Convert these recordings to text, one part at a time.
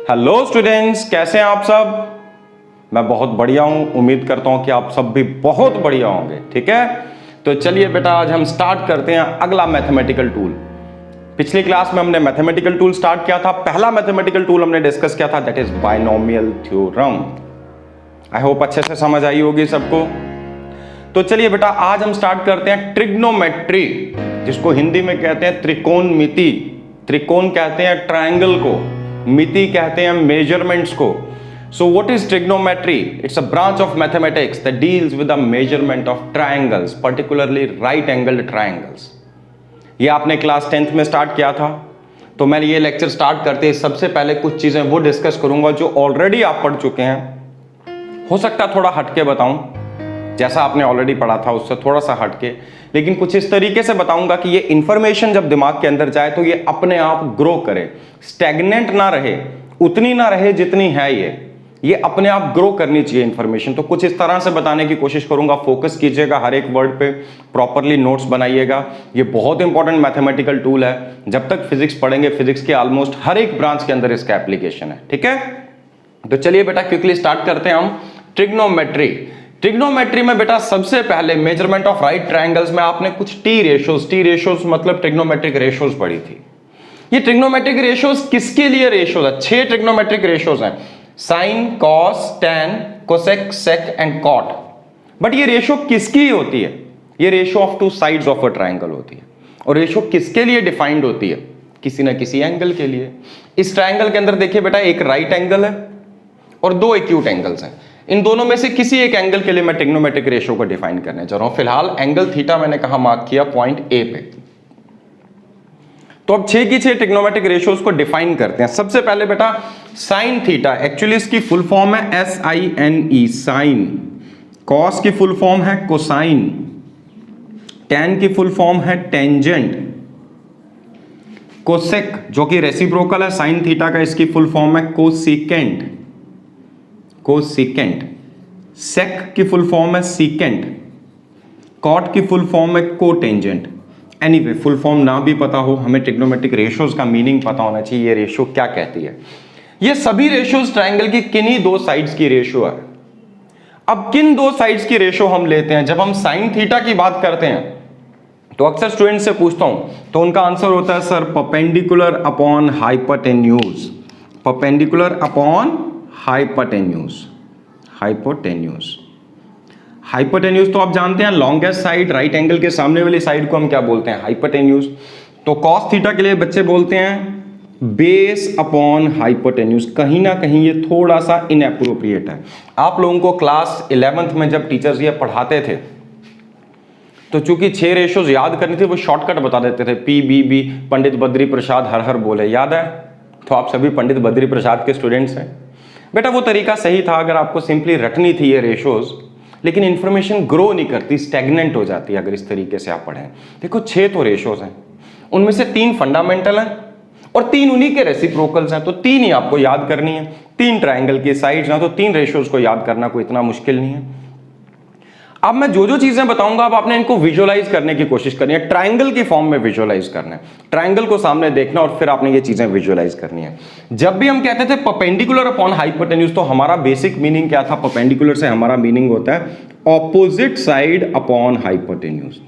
Hello students, कैसे हैं आप सब। मैं बहुत बढ़िया हूं। उम्मीद करता हूं कि आप सब भी बहुत बढ़िया होंगे। ठीक है, तो चलिए बेटा आज हम स्टार्ट करते हैं अगला मैथमेटिकल टूल। पिछली क्लास में हमने मैथमेटिकल टूल स्टार्ट किया था। पहला मैथमेटिकल टूल हमने डिस्कस किया था, that is binomial theorem. I hope अच्छे से समझ आई होगी सबको। तो चलिए बेटा आज हम स्टार्ट करते हैं ट्रिग्नोमेट्री, जिसको हिंदी में कहते हैं त्रिकोणमिति। त्रिकोण कहते हैं ट्रायंगल को, मिति कहते हैं मेजरमेंट्स को। सो what is trigonometry? It's a branch of mathematics that deals with the measurement of triangles, particularly right angled triangles. ये आपने क्लास 10th में स्टार्ट किया था। तो मैं ये लेक्चर स्टार्ट करते ही सबसे पहले कुछ चीजें वो डिस्कस करूंगा जो ऑलरेडी आप पढ़ चुके हैं। हो सकता है थोड़ा हटके बताऊं, जैसा आपने ऑलरेडी पढ़ा था उससे थोड़ा सा हटके, लेकिन कुछ इस तरीके से बताऊंगा कि ये इंफॉर्मेशन जब दिमाग के अंदर जाए तो ये अपने आप ग्रो करे, स्टैग्नेंट ना रहे, उतनी ना रहे जितनी है ये अपने आप ग्रो करनी चाहिए इंफॉर्मेशन। तो कुछ इस तरह से बताने की कोशिश करूंगा। फोकस कीजिएगा हर एक वर्ड पे, प्रॉपरली नोट्स बनाइएगा। ये बहुत इंपॉर्टेंट मैथमेटिकल टूल है। जब तक फिजिक्स पढ़ेंगे, फिजिक्स के ऑलमोस्ट हर एक ब्रांच के अंदर इसका एप्लीकेशन है। ठीक है, तो चलिए बेटा क्विकली स्टार्ट करते हैं हम ट्रिग्नोमेट्री। ट्रिग्नोमेट्री में बेटा सबसे पहले मेजरमेंट ऑफ राइट ट्रायंगल्स में आपने कुछ टी रेशोज मतलब ट्रिग्नोमेट्रिक रेशोज पढ़ी थी। ये ट्रिग्नोमेट्रिक रेशोज किसके लिए रेशोज है? 6 ट्रिग्नोमेट्रिक रेशोज हैं, sine, cos, tan, cosec, sec and cot. But ये रेशो किसकी होती है? ये ratio of two sides of a triangle होती है। और रेशो किसके लिए डिफाइंड होती है? किसी ना किसी एंगल के लिए। इस ट्रायंगल के अंदर देखिए बेटा एक राइट एंगल है और 2 एक्यूट एंगल्स हैं। इन दोनों में से किसी एक एंगल के लिए मैं ट्रिग्नोमेट्रिक रेशो को डिफाइन करने जा रहा हूं। फिलहाल एंगल थीटा मैंने कहा मार्क किया पॉइंट ए पे। तो अब 6 की 6 ट्रिग्नोमेट्रिक रेशोज को डिफाइन करते हैं। सबसे पहले बेटा साइन थीटा, एक्चुअली इसकी फुल फॉर्म है SINE, साइन। कॉस की फुल फॉर्म है कोसाइन। टैन की फुल फॉर्म है टेंजेंट। कोसेक जो कि रेसिप्रोकल है साइन थीटा का, इसकी फुल फॉर्म है कोसिकेंट। कोसिकेंट। सेक की फुल फॉर्म है सीकेंट। कॉट की फुल फॉर्म है कोटेंजेंट। एनीवे फुल फॉर्म ना भी पता हो, हमें ट्रिग्नोमेट्रिक रेशोज का मीनिंग पता होना चाहिए, ये रेशो क्या कहती है। ये सभी रेशोज ट्रायंगल की किन्हीं 2 साइड्स की रेशो है। अब किन 2 साइड्स की रेशो हम लेते हैं? जब हम साइन थीटा की बात करते हैं तो अक्सर स्टूडेंट से पूछता हूं तो उनका आंसर होता है sir perpendicular upon hypotenuse. Perpendicular upon hypotenuse. Hypotenuse hypotenuse तो आप जानते हैं लॉन्गेस्ट साइड, राइट एंगल के सामने वाली साइड को हम क्या बोलते हैं? हाइपोटेन्यूज। तो कॉस थीटा के लिए बच्चे बोलते हैं बेस अपॉन हाइपोटेन्यूज। कहीं ना कहीं ये थोड़ा सा इनएप्रोप्रिएट है। आप लोगों को क्लास 11th में जब टीचर्स ये पढ़ाते थे तो चूंकि 6 रेशोज याद करनी थी, वो शॉर्टकट बता देते थे, PBB, पंडित बद्री प्रसाद हर हर बोले। याद है? तो आप सभी पंडित बद्री प्रसाद के स्टूडेंट्स हैं बेटा। वो तरीका सही था अगर आपको सिंपली रटनी थी ये रेशोज, लेकिन इंफॉर्मेशन ग्रो नहीं करती, स्टैग्नेंट हो जाती है अगर इस तरीके से आप पढ़ें। देखो 6 तो रेशोज हैं, उनमें से 3 फंडामेंटल हैं और 3 उन्हीं के रेसिप्रोकल्स हैं। तो 3 ही आपको याद करनी है। 3 ट्रायंगल की साइड्स ना, तो 3 रेशोज को याद करना कोई इतना मुश्किल नहीं है। अब मैं जो चीजें बताऊंगा अब आपने इनको विजुअलाइज करने की कोशिश करनी है, ट्रायंगल की फॉर्म में विजुअलाइज करना है। ट्रायंगल को सामने देखना और फिर आपने ये चीजें विजुअलाइज करनी है। जब भी हम कहते थे परपेंडिकुलर अपॉन हाइपोटेन्यूज, तो हमारा बेसिक मीनिंग क्या था? परपेंडिकुलर से हमारा मीनिंग होता है opposite side upon hypotenuse.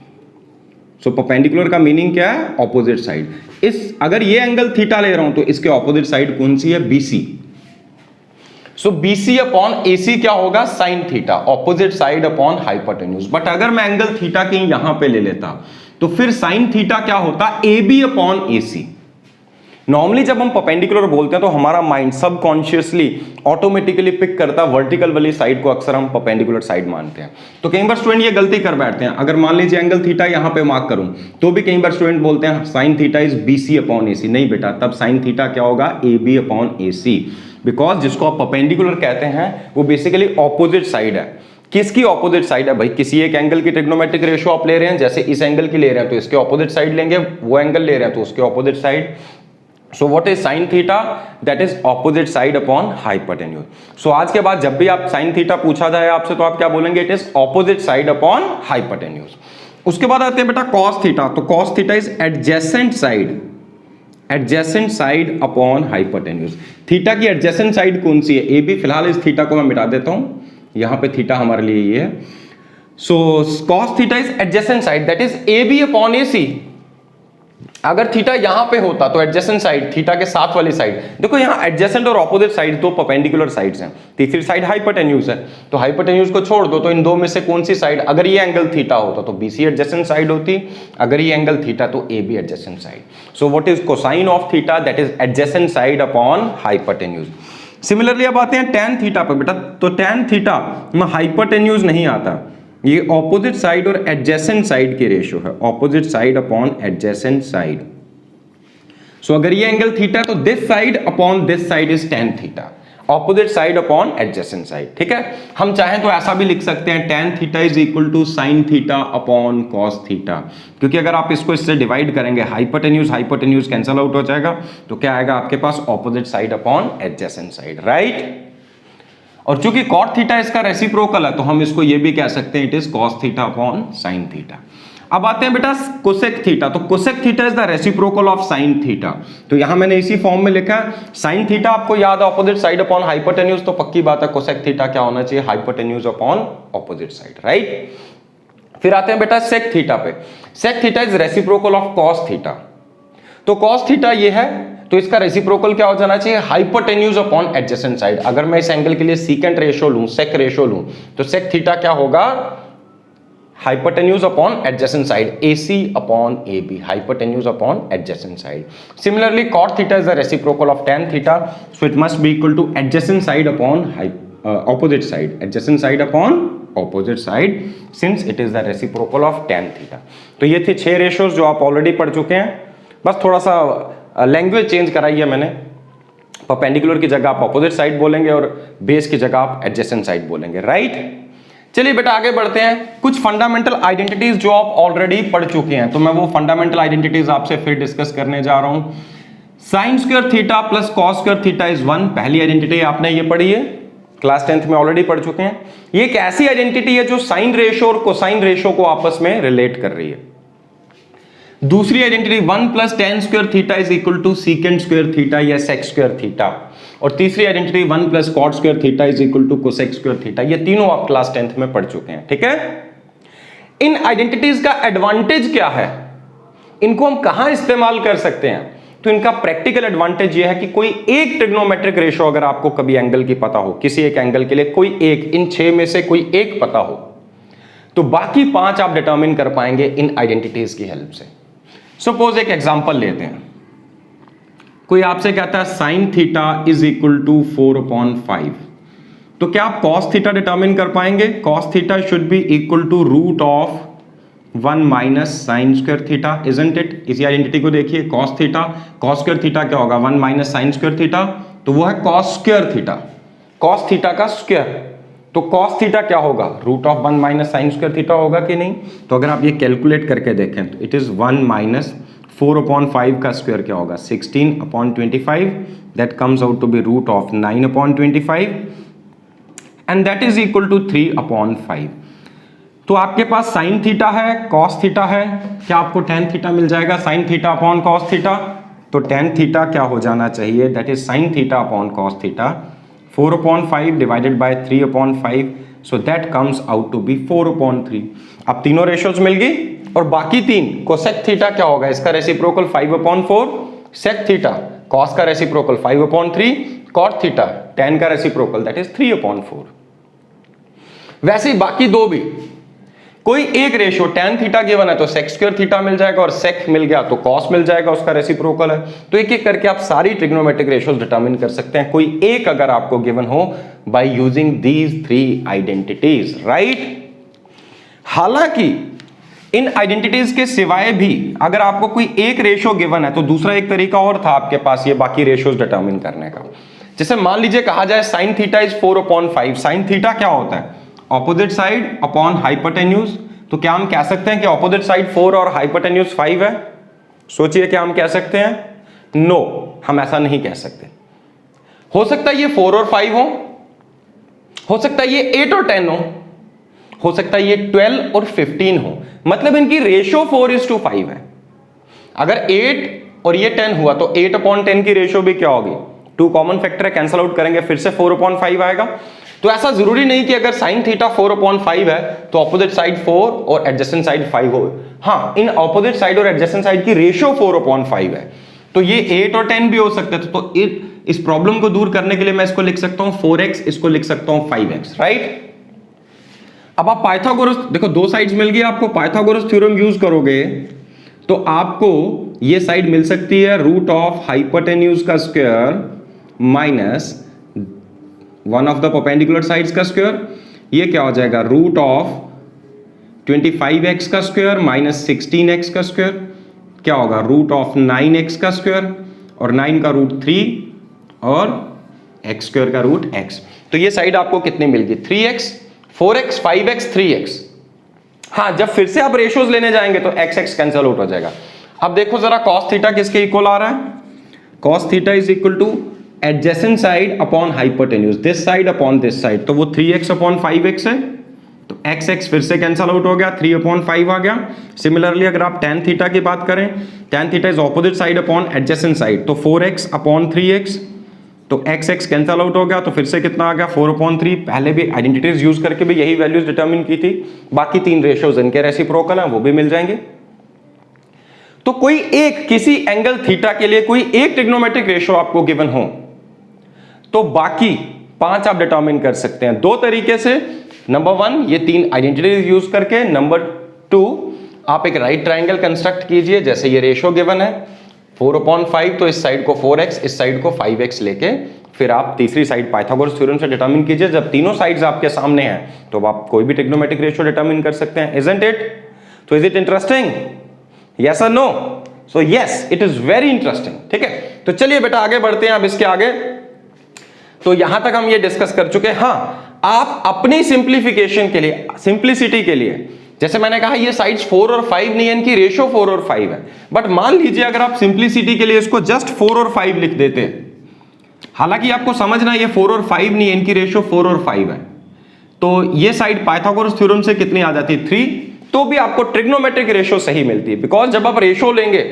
So perpendicular का मीनिंग क्या है? Opposite side. अगर ये एंगल थीटा ले रहा हूं तो इसके ऑपोजिट साइड कौन सी है? BC। सो BC अपॉन AC क्या होगा? Sine theta, opposite side upon hypotenuse. But अगर मैं एंगल थीटा कहीं यहां पे ले लेता तो फिर साइन थीटा क्या होता? AB upon AC। नॉर्मली जब हम परपेंडिकुलर बोलते हैं तो हमारा माइंड सबकॉन्शियसली ऑटोमेटिकली पिक करता है वर्टिकल वाली साइड को, अक्सर हम परपेंडिकुलर साइड मानते हैं। तो कई बार स्टूडेंट ये गलती कर बैठते हैं। अगर मान लीजिए एंगल थीटा यहां पे मार्क करूं तो भी कई बार स्टूडेंट बोलते हैं sign theta is BC upon AC। नहीं बेटा, तब साइन थीटा क्या होगा? AB upon AC। बिकॉज जिसको आप परपेंडिकुलर कहते हैं वो बेसिकली ऑपोजिट साइड है। किसकी ऑपोजिट साइड है भाई? किसी एक एंगल की ट्रिग्नोमेट्रिक रेशो आप ले रहे हैं, जैसे इस एंगल की ले रहे हैं तो इसके ऑपोजिट साइड लेंगे, वो एंगल ले रहे हैं तो उसके opposite side. So what is sine theta? That is opposite side upon hypotenuse. So आज के बाद जब भी आप साइन थीटा पूछा जाए आपसे तो आप क्या बोलेंगे? It is opposite side upon hypotenuse. उसके बाद आते हैं बेटा कॉस थीटा। तो cos theta is adjacent side adjacent side upon hypotenuse. Theta की एडजेसेंट साइड कौन सी है? A B. फिलहाल इस थीटा को मैं मिटा देता हूं, यहां पे थीटा हमारे लिए ये है। So cos theta is adjacent side, that is A B upon A C. अगर थीटा यहां पे होता तो एडजेसेंट साइड थीटा के साथ वाली साइड, देखो यहां एडजेसेंट और ऑपोजिट साइड दो परपेंडिकुलर साइड्स हैं, तीसरी साइड हाइपोटेन्यूज है, तो हाइपोटेन्यूज को छोड़ दो, तो इन दो में से कौन सी साइड, अगर ये एंगल थीटा होता तो बीसी एडजेसेंट साइड होती, अगर ये एंगल थीटा तो A B adjacent side. So what is cosine of theta? That is adjacent side upon hypotenuse. Similarly अब आते हैं tan थीटा पर बेटा, तो tan थीटा में हाइपोटेन्यूज नहीं आता, ये ऑपोजिट साइड और एडजेसेंट साइड की रेशियो है, opposite side upon adjacent side. So अगर ये एंगल थीटा तो this side upon this side is tan theta, opposite side upon adjacent side. ठीक है, हम चाहें तो ऐसा भी लिख सकते हैं tan theta is equal to sin theta upon cos theta, क्योंकि अगर आप इसको इससे डिवाइड करेंगे हाइपोटेन्यूज हाइपोटेन्यूज कैंसिल आउट हो जाएगा, तो क्या आएगा आपके पास opposite side upon adjacent side, right. और चूंकि cot थीटा इसका रेसिप्रोकल है तो हम इसको ये भी कह सकते हैं it is cos theta upon sin theta. अब आते हैं बेटा कोसेक थीटा, तो cosec theta is the reciprocal of sin theta, तो यहां मैंने इसी फॉर्म में लिखा है। sin थीटा आपको याद है ऑपोजिट साइड अपॉन हाइपोटेन्यूज, तो पक्की बात है कोसेक थीटा क्या होना चाहिए, hypotenuse upon opposite side, right. फिर आते हैं बेटा सेक थीटा पे, sec theta is reciprocal of cos theta, तो cos थीटा ये है तो इसका रेसिप्रोकल क्या हो जाना चाहिए, हाइपोटेन्यूज अपॉन एडजेसेंट साइड। अगर मैं इस एंगल के लिए सीकेंट रेशियो लूं, सेक रेशियो लूं, तो सेक थीटा क्या होगा, hypotenuse upon adjacent side, AC upon AB, hypotenuse upon adjacent side. Similarly cot theta is the reciprocal of tan theta, so it must be equal two adjacent side upon opposite side, adjacent side upon opposite side, since it is the reciprocal of tan theta. तो ये थे 6 ratios जो आप already पढ़ चुके हैं, बस थोड़ा सा लैंग्वेज चेंज कराई है मैंने, परपेंडिकुलर की जगह आप ऑपोजिट साइड बोलेंगे और बेस की जगह आप एडजेसेंट साइड बोलेंगे, राइट। चलिए बेटा आगे बढ़ते हैं, कुछ फंडामेंटल आइडेंटिटीज जो आप ऑलरेडी पढ़ चुके हैं, तो मैं वो फंडामेंटल आइडेंटिटीज आपसे फिर डिस्कस करने जा रहा हूं। Sign square theta plus cos square theta is 1, पहली आइडेंटिटी आपने ये पढ़ी है, क्लास 10th में ऑलरेडी पढ़ चुके हैं। ये एक ऐसी आइडेंटिटी है जो साइन रेशियो और कोसाइन रेशियो को आपस में रिलेट कर रही है। दूसरी identity 1 plus tan square theta is equal to secant square theta या सेक स्क्वायर थीटा, और तीसरी identity 1 plus cot square theta is equal to cosec square theta. ये तीनों आप क्लास 10th में पढ़ चुके हैं, ठीक है। इन आइडेंटिटीज का एडवांटेज क्या है, इनको हम कहां इस्तेमाल कर सकते हैं, तो इनका प्रैक्टिकल एडवांटेज ये है कि कोई एक ट्रिग्नोमेट्रिक रेशियो अगर आपको कभी एंगल की पता हो, किसी एक एंगल के लिए कोई एक, इन 6 में से कोई एक पता हो, तो बाकी 5 आप डिटरमिन कर पाएंगे इन आइडेंटिटीज की हेल्प से। सपोज एक एग्जांपल लेते हैं, कोई आपसे कहता है sine theta is equal to 4/5, तो क्या आप कॉस थीटा डिटरमिन कर पाएंगे? Cos theta should be equal to root of 1 minus sine square theta, isn't it. इसी आइडेंटिटी को देखिए, cos theta, cos square theta क्या होगा, 1 माइनस साइन स्क्वायर थीटा, तो वो है cos square theta, cos theta का स्क्वायर, तो कॉस थीटा क्या होगा, root of 1 minus sine square theta होगा कि नहीं। तो अगर आप ये कैलकुलेट करके देखें तो इट इज 1 माइनस 4/5 का स्क्वायर क्या होगा, 16/25, that comes out to be root of 9/25 and that is equal to 3/5। तो आपके पास साइन थीटा है, कॉस थीटा है, क्या आपको tan थीटा मिल जाएगा, sine theta upon cos theta, तो tan थीटा क्या हो जाना चाहिए, that is sine theta upon cos theta, 4/5 divided by 3/5, so that comes out to be 4/3। अब तीनों रेशियोज मिल गई, और बाकी 3, कोसेक थीटा क्या होगा, इसका रेसिप्रोकल 5/4, सेक थीटा कॉस का रेसिप्रोकल 5/3, कॉट थीटा tan का रेसिप्रोकल दैट इज 3/4। वैसे ही बाकी 2 भी, कोई एक रेशियो tan थीटा गिवन है तो सेक स्क्वायर थीटा मिल जाएगा, और सेक मिल गया तो कॉस मिल जाएगा, उसका रेसिप्रोकल है। तो एक एक करके आप सारी ट्रिग्नोमेट्रिक रेशियोज डिटरमिन कर सकते हैं, कोई एक अगर आपको गिवन हो by using these 3 identities, right. हालांकि इन आइडेंटिटीज के सिवाय भी अगर आपको कोई एक रेशियो गिवन है तो दूसरा एक तरीका और था आपके पास ये बाकी रेशियोज डिटरमिन करने का। जैसे मान लीजिए कहा जाए sign theta is 4/5, sine theta क्या होता है, ऑपोजिट साइड अपॉन हाइपोटेन्यूज, तो क्या हम कह सकते हैं कि ऑपोजिट साइड 4 और हाइपोटेन्यूज 5 है? सोचिए क्या हम कह सकते हैं? नो, हम ऐसा नहीं कह सकते। हो सकता है ये 4 और 5 हो सकता है ये 8 और 10 हो सकता है ये 12 और 15 हो, मतलब इनकी रेशियो 4:5 है। अगर 8 और ये 10 हुआ, तो 8/10 की रेशियो भी क्या होगी, 2 कॉमन फैक्टर है, कैंसल आउट करेंगे, फिर से 4/5 आएगा। तो ऐसा जरूरी नहीं कि अगर साइन थीटा 4/5 है तो ऑपोजिट साइड 4 और एडजेसेंट साइड 5 हो। हाँ, इन ऑपोजिट साइड और एडजेसेंट साइड की रेशियो 4/5 है, तो ये 8 और 10 भी हो सकते थे। तो इस प्रॉब्लम को दूर करने के लिए मैं इसको लिख सकता हूं 4x, इसको लिख सकता हूं 5x, राइट। अब आप पाइथागोरस, देखो दो साइड्स मिल गई आपको, पाइथागोरस थ्योरम यूज करोगे तो आपको ये साइड मिल सकती है रूट ऑफ हाइपोटेन्यूज का square minus one of the perpendicular sides का स्क्वायर। ये क्या हो जाएगा, रूट ऑफ 25x का स्क्वायर माइनस 16x का स्क्वायर। क्या होगा, रूट ऑफ 9x का स्क्वायर और 9 का रूट 3 और x स्क्वायर का रूट x। तो ये साइड आपको कितनी मिल गई, 3x, 4x, 5x, 3x। हाँ, जब फिर से आप रेशियोज लेने जाएंगे तो x x कैंसिल आउट हो जाएगा। अब देखो जरा cos थीटा किसके इक्वल आ रहा है, cos theta is equal two adjacent side upon hypotenuse, this side upon this side, तो वो 3x अपॉन 5x है, तो x x फिर से कैंसिल आउट हो गया, 3/5 आ गया। सिमिलरली अगर आप tan थीटा की बात करें, tan theta is opposite side upon adjacent side, तो 4x अपॉन 3x, तो x x कैंसिल आउट हो गया, तो फिर से कितना आ गया 4/3। पहले भी आइडेंटिटीज यूज करके भी यही वैल्यूज डिटरमिन की थी। बाकी 3 रेशियोज इनके रेसिप्रोकल हैं, वो भी मिल जाएंगे। तो कोई एक किसी एंगल थीटा के लिए कोई एक ट्रिग्नोमेट्रिक रेशियो आपको गिवन हो तो बाकी 5 आप डिटरमिन कर सकते हैं 2 तरीके से। नंबर 1 ये 3 आइडेंटिटीज यूज करके, नंबर 2 आप एक राइट ट्राइंगल कंस्ट्रक्ट कीजिए, जैसे ये रेशियो गिवन है 4/5, तो इस साइड को 4x, इस साइड को 5x लेके फिर आप तीसरी साइड पाइथागोरस थ्योरम से डिटरमिन कीजिए। जब तीनों साइड्स आपके सामने हैं तो आप कोई भी ट्रिग्नोमेट्रिक रेशियो डिटरमिन कर सकते हैं, इजंट इट? तो इज इट इंटरेस्टिंग, यस और no? So yes, it is very interesting. ठीक है, तो चलिए बेटा आगे बढ़ते हैं अब इसके आगे। तो यहां तक हम ये डिस्कस कर चुके हैं। हाँ, आप अपनी सिंप्लीफिकेशन के लिए, सिंप्लिसिटी के लिए, जैसे मैंने कहा ये साइड्स 4 और 5 नहीं है, इनकी रेशियो 4 और 5 है, बट मान लीजिए अगर आप सिंप्लिसिटी के लिए इसको जस्ट 4 और 5 लिख देते, हालांकि आपको समझना ये 4 और 5 नहीं है, इनकी रेशियो 4 और 5 है, तो ये साइड पाइथागोरस थ्योरम से कितनी आ जाती है 3, तो भी आपको ट्रिग्नोमेट्रिक रेशियो सही मिलती है। बिकॉज जब आप रेशियो लेंगे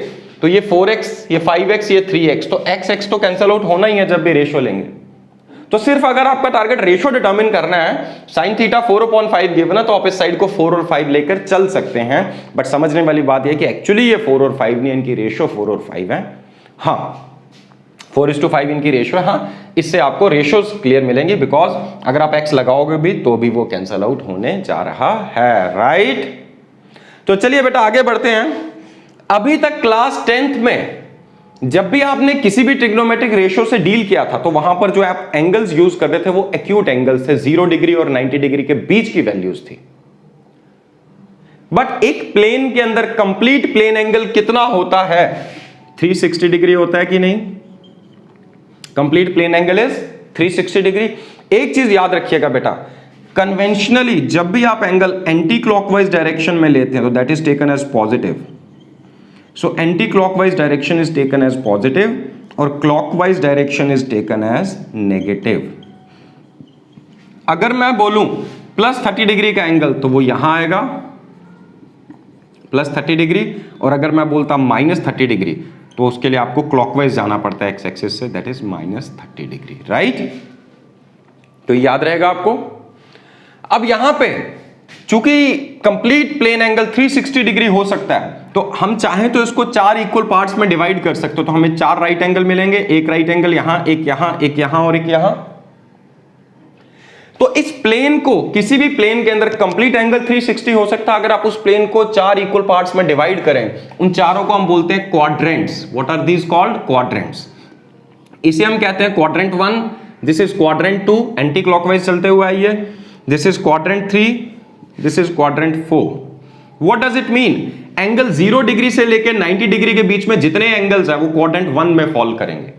तो ये 4x, ये 5x, ये 3x, तो x x तो कैंसिल आउट होना ही है जब भी रेशियो लेंगे। तो सिर्फ अगर आपका टारगेट रेशियो डिटरमिन करना है, साइन थीटा 4/5 गिवन है, तो आप इस साइड को 4 और 5 लेकर चल सकते हैं। बट समझने वाली बात यह कि एक्चुअली ये 4 और 5 नहीं, इनकी रेशियो 4 और 5 है। हाँ, 4:5 इनकी रेशियो है। हाँ, इससे आपको रेशियोज क्लियर मिलेंगे, बिकॉज अगर आप x लगाओगे भी तो भी वो कैंसल आउट होने जा रहा है, राइट? तो चलिए बेटा आगे बढ़ते हैं। अभी तक क्लास 10th में जब भी आपने किसी भी ट्रिग्नोमेट्रिक रेशियो से डील किया था तो वहां पर जो आप एंगल्स यूज कर रहे थे वो एक्यूट एंगल्स थे, 0 डिग्री और 90 डिग्री के बीच की वैल्यूज थी। बट एक प्लेन के अंदर कंप्लीट प्लेन एंगल कितना होता है? 360 डिग्री होता है कि नहीं? Complete plane angle is 360 degree. एक चीज याद रखिएगा बेटा, कन्वेंशनली जब भी आप एंगल एंटी क्लॉकवाइज डायरेक्शन में लेते हैं तो that is taken as positive. So anti-clockwise direction is taken as positive और clockwise direction is taken as negative। अगर मैं बोलूं +30 डिग्री का एंगल तो वो यहां आएगा +30 डिग्री, और अगर मैं बोलता -30 डिग्री तो उसके लिए आपको क्लॉकवाइज जाना पड़ता है एक्स एक्सिस से, दैट इज -30 डिग्री, राइट? तो याद रहेगा आपको। अब यहां पे चूंकि कंप्लीट प्लेन एंगल 360 डिग्री हो सकता है, तो हम चाहें तो इसको 4 इक्वल पार्ट्स में डिवाइड कर सकते हो, तो हमें 4 राइट एंगल मिलेंगे, एक राइट एंगल यहां, एक यहां, एक यहां और एक यहां। तो इस प्लेन को, किसी भी प्लेन के अंदर कंप्लीट एंगल 360 हो सकता है अगर आप उस प्लेन को 4 इक्वल पार्ट्स में डिवाइड करें। उन चारों को हम बोलते हैं quadrants. What are these called? Quadrants. इसे हम कहते हैं quadrant 1, this is quadrant 2, anti clockwise चलते हुए आइए, this is quadrant 3, this is quadrant 4। What does it mean? Angle 0 degree से लेकर 90 डिग्री के बीच में जितने एंगल्स है वो क्वाड्रेंट 1 में फॉल करेंगे।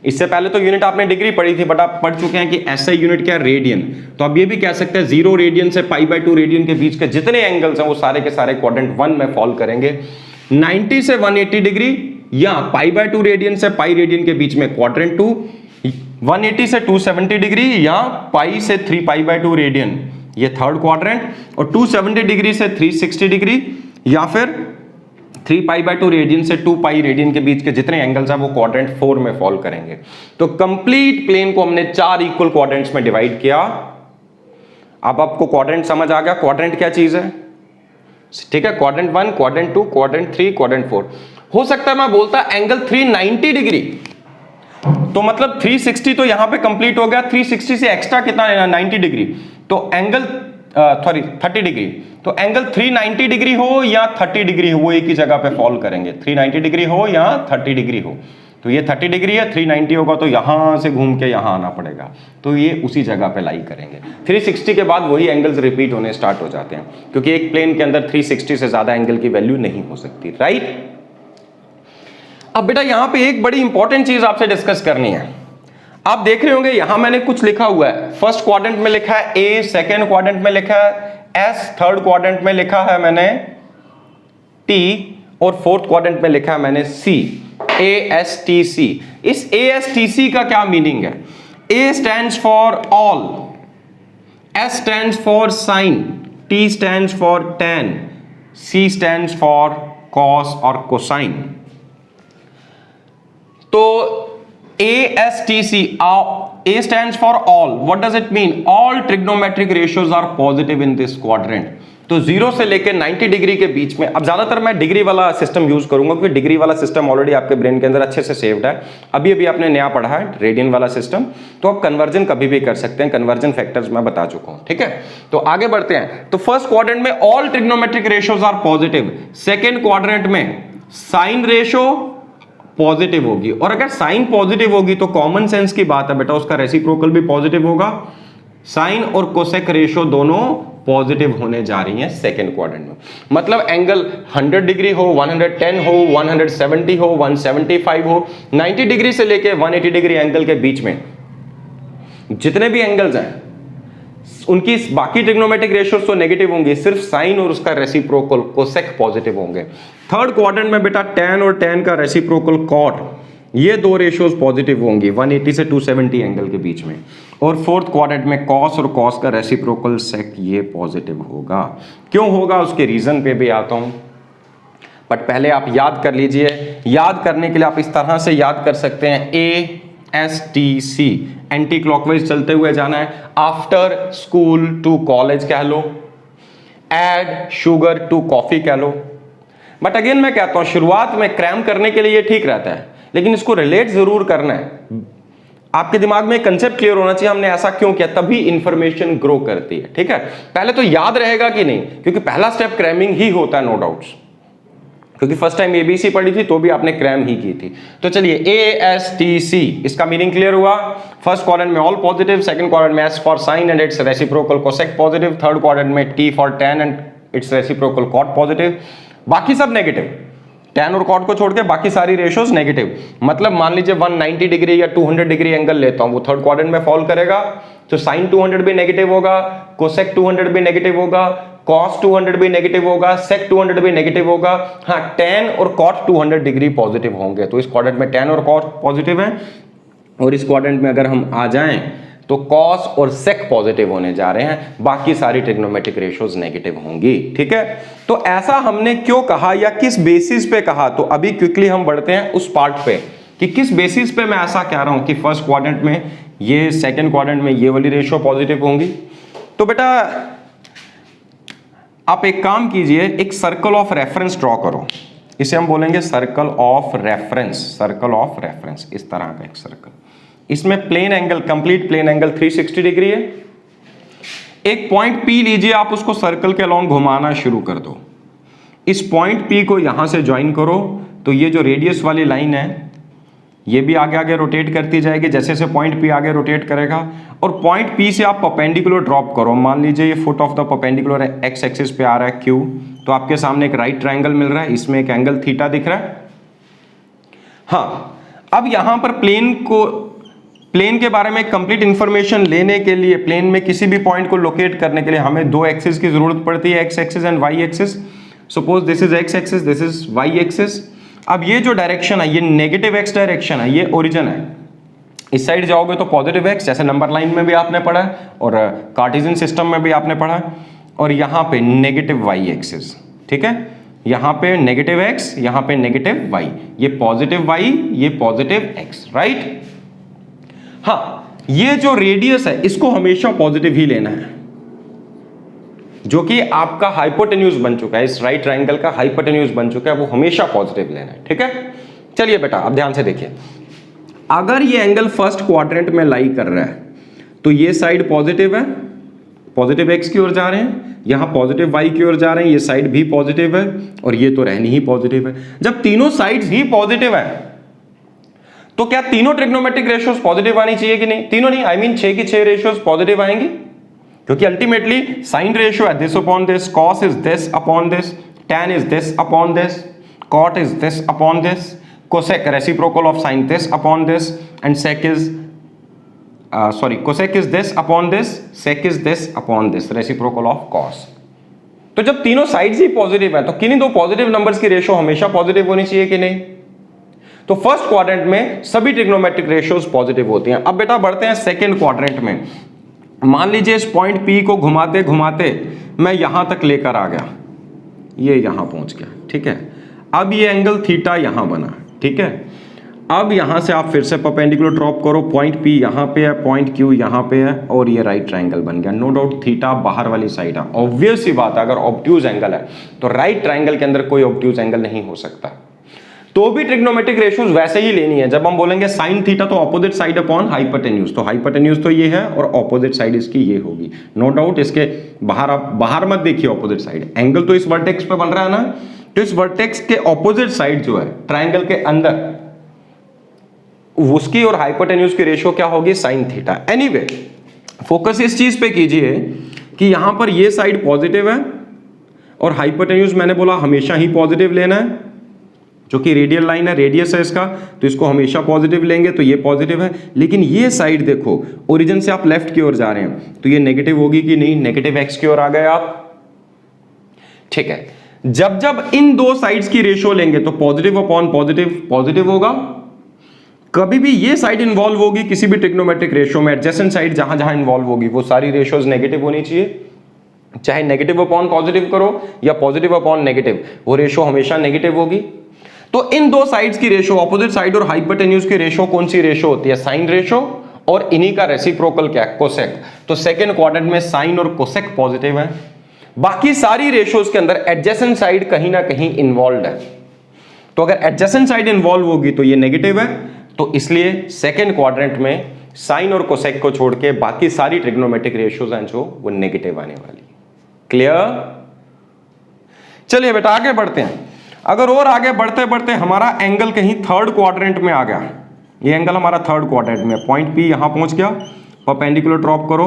इससे पहले तो यूनिट आपने डिग्री पढ़ी थी, बट आप पढ़ चुके हैं कि ऐसा यूनिट क्या है, रेडियन। तो अब ये भी कह सकते हैं 0 रेडियन से π/2 रेडियन के बीच के जितने एंगल्स हैं वो सारे के सारे क्वाड्रेंट 1 में फॉल करेंगे। 90 से 180 डिग्री या π/2 रेडियन से π रेडियन के बीच में क्वाड्रेंट 2, 180 से 270 डिग्री या π से 3π/2 रेडियन ये थर्ड क्वाड्रेंट, और 270 डिग्री से 360 डिग्री या फिर 3π/2 रेडियन से 2π रेडियन के बीच के जितने एंगल्स हैं वो क्वाड्रेंट 4 में फॉल करेंगे। तो कंप्लीट प्लेन को हमने 4 इक्वल क्वाड्रेंट्स में डिवाइड किया। अब आपको क्वाड्रेंट समझ आ गया, क्वाड्रेंट क्या चीज है, ठीक है। Quadrant 1, quadrant 2, quadrant 3, quadrant 4। हो सकता है मैं बोलता एंगल 390 डिग्री, तो मतलब 360 तो यहां पे कंप्लीट हो गया, 360 से एक्स्ट्रा कितना लेना, 90 डिग्री, तो एंगल 30 डिग्री, तो एंगल 390 डिग्री हो या 30 डिग्री हो, वो एक ही जगह पे फॉल करेंगे। 390 डिग्री हो या 30 डिग्री हो, तो ये 30 डिग्री है, 390 होगा तो यहां से घूम के यहां आना पड़ेगा, तो ये उसी जगह पे लाई करेंगे। 360 के बाद वही एंगल्स रिपीट होने स्टार्ट हो जाते हैं, क्योंकि एक प्लेन के अंदर 360 से ज्यादा एंगल की वैल्यू नहीं हो सकती, राइट। अब बेटा यहां पे एक बड़ी इंपॉर्टेंट चीज आपसे डिस्कस करनी है। आप देख रहे होंगे यहां मैंने कुछ लिखा हुआ है, फर्स्ट क्वाड्रेंट में लिखा है ए, सेकेंड क्वाड्रेंट में लिखा है एस, थर्ड क्वाड्रेंट में लिखा है मैंने टी, और फोर्थ क्वाड्रेंट में लिखा है मैंने सी, ASTC। इस ASTC का क्या मीनिंग है? A stands for all, S stands for sine, T stands for tan, C stands for cos और कोसाइन। तो ASTC, A stands for all. What does it mean? All trigonometric ratios are positive in this quadrant. तो 0 से लेकर 90 degree के बीच में, अब ज्यादातर मैं डिग्री वाला सिस्टम यूज करूंगा क्योंकि डिग्री वाला सिस्टम ऑलरेडी आपके ब्रेन के अंदर अच्छे से सेव्ड है। अभी अभी आपने नया पढ़ा है रेडियन वाला सिस्टम, तो आप कन्वर्जन कभी भी कर सकते हैं, कन्वर्जन फैक्टर्स मैं बता चुका हूं, ठीक है। तो आगे बढ़ते हैं। तो फर्स्ट क्वाड्रेंट में all trigonometric ratios are positive, second quadrant में साइन रेशो पॉजिटिव होगी, और अगर साइन पॉजिटिव होगी तो कॉमन सेंस की बात है बेटा उसका रेसिप्रोकल भी पॉजिटिव होगा। साइन और कोसेक रेशो दोनों पॉजिटिव होने जा रही हैं सेकेंड क्वाड्रेंट में। मतलब एंगल 100 डिग्री हो, 110 हो, 170 हो, 175 हो, 90 डिग्री से लेके 180 डिग्री एंगल के बीच में जितने भी एंगल्स हैं उनकी बाकी ट्रिग्नोमेट्रिक रेशियोज तो नेगेटिव होंगी, सिर्फ साइन और उसका रेसिप्रोकल कोसेक पॉजिटिव होंगे। थर्ड क्वाड्रेंट में बेटा tan और tan का रेसिप्रोकल कॉट, ये दो रेशियोज पॉजिटिव होंगी 180 से 270 एंगल के बीच में। और फोर्थ क्वाड्रेंट में कॉस और कॉस का रेसिप्रोकल सेक, ये पॉजिटिव होगा। क्यों होगा उसके रीजन पे भी आता हूं, बट पहले आप याद कर लीजिए। याद करने के लिए आप इस तरह से याद कर सकते हैं, ASTC, एंटी क्लॉकवाइज चलते हुए जाना है, आफ्टर स्कूल टू कॉलेज कह लो, एड शुगर टू कॉफी कह लो। बट अगेन मैं कहता हूं शुरुआत में क्रैम करने के लिए ये ठीक रहता है, लेकिन इसको रिलेट जरूर करना है। आपके दिमाग में कंसेप्ट क्लियर होना चाहिए हमने ऐसा क्यों किया, तभी इंफॉर्मेशन ग्रो करती है, ठीक है। पहले तो याद रहेगा कि नहीं, क्योंकि पहला स्टेप क्रैमिंग ही होता है, नो डाउट्स, क्योंकि फर्स्ट टाइम ABC पढ़ी थी तो भी आपने क्रैम ही की थी। तो चलिए ASTC, इसका मीनिंग क्लियर हुआ। फर्स्ट क्वाड्रेंट में ऑल पॉजिटिव, सेकंड क्वाड्रेंट में S for sine and its reciprocal cosec positive, third quadrant में T for tan and its reciprocal cot positive, बाकी सब नेगेटिव। tan और cot को छोड़ के बाकी सारी रेशियोज नेगेटिव। मतलब मान लीजिए 190 डिग्री या 200 डिग्री एंगल लेता हूं, वो थर्ड क्वाड्रेंट में फॉल करेगा, तो साइन 200 भी नेगेटिव होगा, कोसेक 200 भी नेगेटिव होगा, cos 200 भी नेगेटिव होगा, sec 200 भी नेगेटिव होगा। हाँ, tan और cot 200 डिग्री पॉजिटिव होंगे। तो इस क्वाड्रेंट में tan और cot पॉजिटिव है, और इस क्वाड्रेंट में अगर हम आ जाएं तो cos और sec पॉजिटिव होने जा रहे हैं, बाकी सारी ट्रिग्नोमेट्रिक रेशियोज नेगेटिव होंगी, ठीक है। तो ऐसा हमने क्यों कहा या किस बेसिस पे कहा, तो अभी क्विकली हम बढ़ते हैं उस पार्ट पे कि किस बेसिस पे मैं ऐसा कह रहा हूं कि फर्स्ट क्वाड्रेंट में ये, सेकंड क्वाड्रेंट में ये वाली रेशियो पॉजिटिव होंगी। तो बेटा आप एक काम कीजिए, एक सर्कल ऑफ रेफरेंस ड्रॉ करो, इसे हम बोलेंगे circle of reference, circle of reference, इस तरह का एक सर्कल। इसमें plane angle, complete plane angle 360 degree है। एक पॉइंट P लीजिए, आप उसको सर्कल के अलोंग घुमाना शुरू कर दो। इस पॉइंट P को यहां से ज्वाइन करो, तो ये जो रेडियस वाली लाइन है ये भी आगे आगे रोटेट करती जाएगी जैसे जैसे पॉइंट P आगे रोटेट करेगा। और पॉइंट P से आप परपेंडिकुलर ड्रॉप करो, मान लीजिए ये foot of the perpendicular x axis पे आ रहा है Q, तो आपके सामने एक राइट ट्रायंगल मिल रहा है, इसमें एक एंगल थीटा दिख रहा है। हाँ, अब यहां पर प्लेन के बारे में कंप्लीट इंफॉर्मेशन लेने के लिए, प्लेन में किसी भी पॉइंट को लोकेट करने के लिए हमें दो एक्सिस की जरूरत पड़ती है, x axis and y axis. Suppose this is x axis, this is y axis. अब ये जो डायरेक्शन है ये नेगेटिव एक्स डायरेक्शन है, ये ओरिजिन है। इस साइड जाओगे तो पॉजिटिव एक्स, जैसे नंबर लाइन में भी आपने पढ़ा है और कार्टेशियन सिस्टम में भी आपने पढ़ा है, और यहाँ पे नेगेटिव वाई एक्सिस, ठीक है। यहां पे नेगेटिव एक्स, यहां पे नेगेटिव वाई, ये पॉजिटिव वाई, ये पॉजिटिव एक्स, राइट। हाँ, ये जो रेडियस है इसको हमेशा पॉजिटिव ही लेना है, जो कि आपका हाइपोटेन्यूज बन चुका है, इस राइट ट्रायंगल का हाइपोटेन्यूज बन चुका है, वो हमेशा पॉजिटिव लेना है, ठीक है। चलिए बेटा अब ध्यान से देखिए, अगर ये एंगल फर्स्ट क्वाड्रेंट में लाई कर रहा है तो ये साइड पॉजिटिव है, पॉजिटिव एक्स की ओर जा रहे हैं, यहां पॉजिटिव वाई की ओर जा रहे हैं, ये साइड भी पॉजिटिव है और ये तो रहनी ही पॉजिटिव है। जब तीनों साइड्स ही पॉजिटिव है तो क्या तीनों ट्रिग्नोमेट्रिक रेशियोज पॉजिटिव आनी चाहिए कि नहीं? तीनों नहीं, आई मीन 6 की 6 रेशियोज पॉजिटिव आएंगी, क्योंकि अल्टीमेटली साइन रेशियो है this upon this, cos is this upon this, tan is this upon this, cot is this upon this, cosec reciprocal of sine this upon this, and sec is cosec is this upon this, sec is this upon this, reciprocal of cos. तो जब तीनों sides ही positive है तो किन्हीं दो positive numbers की ratio हमेशा positive होनी चाहिए कि नहीं? तो फर्स्ट क्वाड्रेंट में सभी ट्रिग्नोमेट्रिक रेशियोज पॉजिटिव होती हैं। अब बेटा बढ़ते हैं सेकंड क्वाड्रेंट में। मान लीजिए इस पॉइंट पी को घुमाते घुमाते मैं यहां तक लेकर आ गया, ये यहां पहुंच गया, ठीक है। अब ये एंगल थीटा यहां बना, ठीक है। अब यहां से आप फिर से परपेंडिकुलर ड्रॉप करो, पॉइंट पी यहां पे है, पॉइंट क्यू यहां पे है और ये राइट ट्रायंगल बन गया। नो डाउट थीटा बाहर वाली साइड है, ऑब्वियस सी बात है, अगर ऑब्ट्यूज एंगल है तो राइट ट्रायंगल के अंदर कोई ऑब्ट्यूज एंगल नहीं हो सकता। तो भी ट्रिग्नोमेट्रिक रेशियोज वैसे ही लेनी है। जब हम बोलेंगे साइन थीटा तो ऑपोजिट साइड अपॉन हाइपोटेन्यूज, तो हाइपोटेन्यूज तो ये है और ऑपोजिट साइड इसकी ये होगी। नो डाउट इसके बाहर, आप बाहर मत देखिए ऑपोजिट साइड, एंगल तो इस वर्टेक्स पे बन रहा है ना, तो इस वर्टेक्स के ऑपोजिट साइड जो है ट्रायंगल के अंदर, उसकी और हाइपोटेन्यूज की रेशियो क्या होगी? Sine theta. एनीवे फोकस इस चीज पे कीजिए कि यहां पर ये साइड पॉजिटिव है और हाइपोटेन्यूज मैंने बोला हमेशा ही पॉजिटिव लेना है, जो कि रेडियल लाइन है, रेडियस है इसका, तो इसको हमेशा पॉजिटिव लेंगे, तो ये पॉजिटिव है। लेकिन ये साइड देखो, ओरिजिन से आप लेफ्ट की ओर जा रहे हैं तो ये नेगेटिव होगी कि नहीं? नेगेटिव एक्स की ओर आ गए आप, ठीक है। जब जब इन दो साइड्स की रेशियो लेंगे तो पॉजिटिव अपॉन पॉजिटिव पॉजिटिव होगा। कभी भी ये साइड इन्वॉल्व होगी किसी भी ट्रिग्नोमेट्रिक रेशियो में, एडजेसेंट साइड जहां जहां इन्वॉल्व होगी वो सारी रेशियोज नेगेटिव होनी चाहिए, चाहे नेगेटिव अपॉन पॉजिटिव करो या पॉजिटिव अपॉन नेगेटिव, वो रेशियो हमेशा नेगेटिव होगी। तो इन दो साइड्स की रेशियो, ऑपोजिट साइड और हाइपोटेन्यूज की रेशियो कौन सी रेशियो होती है? साइन रेशियो, और इन्हीं का रेसिप्रोकल क्या है? कोसेक। तो सेकंड क्वाड्रेंट में साइन और कोसेक पॉजिटिव है, बाकी सारी रेशियोज के अंदर एडजेसेंट साइड कहीं ना कहीं इन्वॉल्व है। तो अगर एडजेसेंट साइड इन्वॉल्व होगी तो ये नेगेटिव है, तो इसलिए सेकंड क्वाड्रेंट में साइन और कोसेक को छोड़ के बाकी सारी ट्रिग्नोमेट्रिक रेशियोज हैं जो वो नेगेटिव आने वाली। क्लियर? चलिए बेटा आगे बढ़ते हैं। अगर और आगे बढ़ते बढ़ते हमारा एंगल कहीं थर्ड क्वाड्रेंट में आ गया, ये एंगल हमारा थर्ड क्वाड्रेंट में, पॉइंट पी यहां पहुंच गया, परपेंडिकुलर ड्रॉप करो।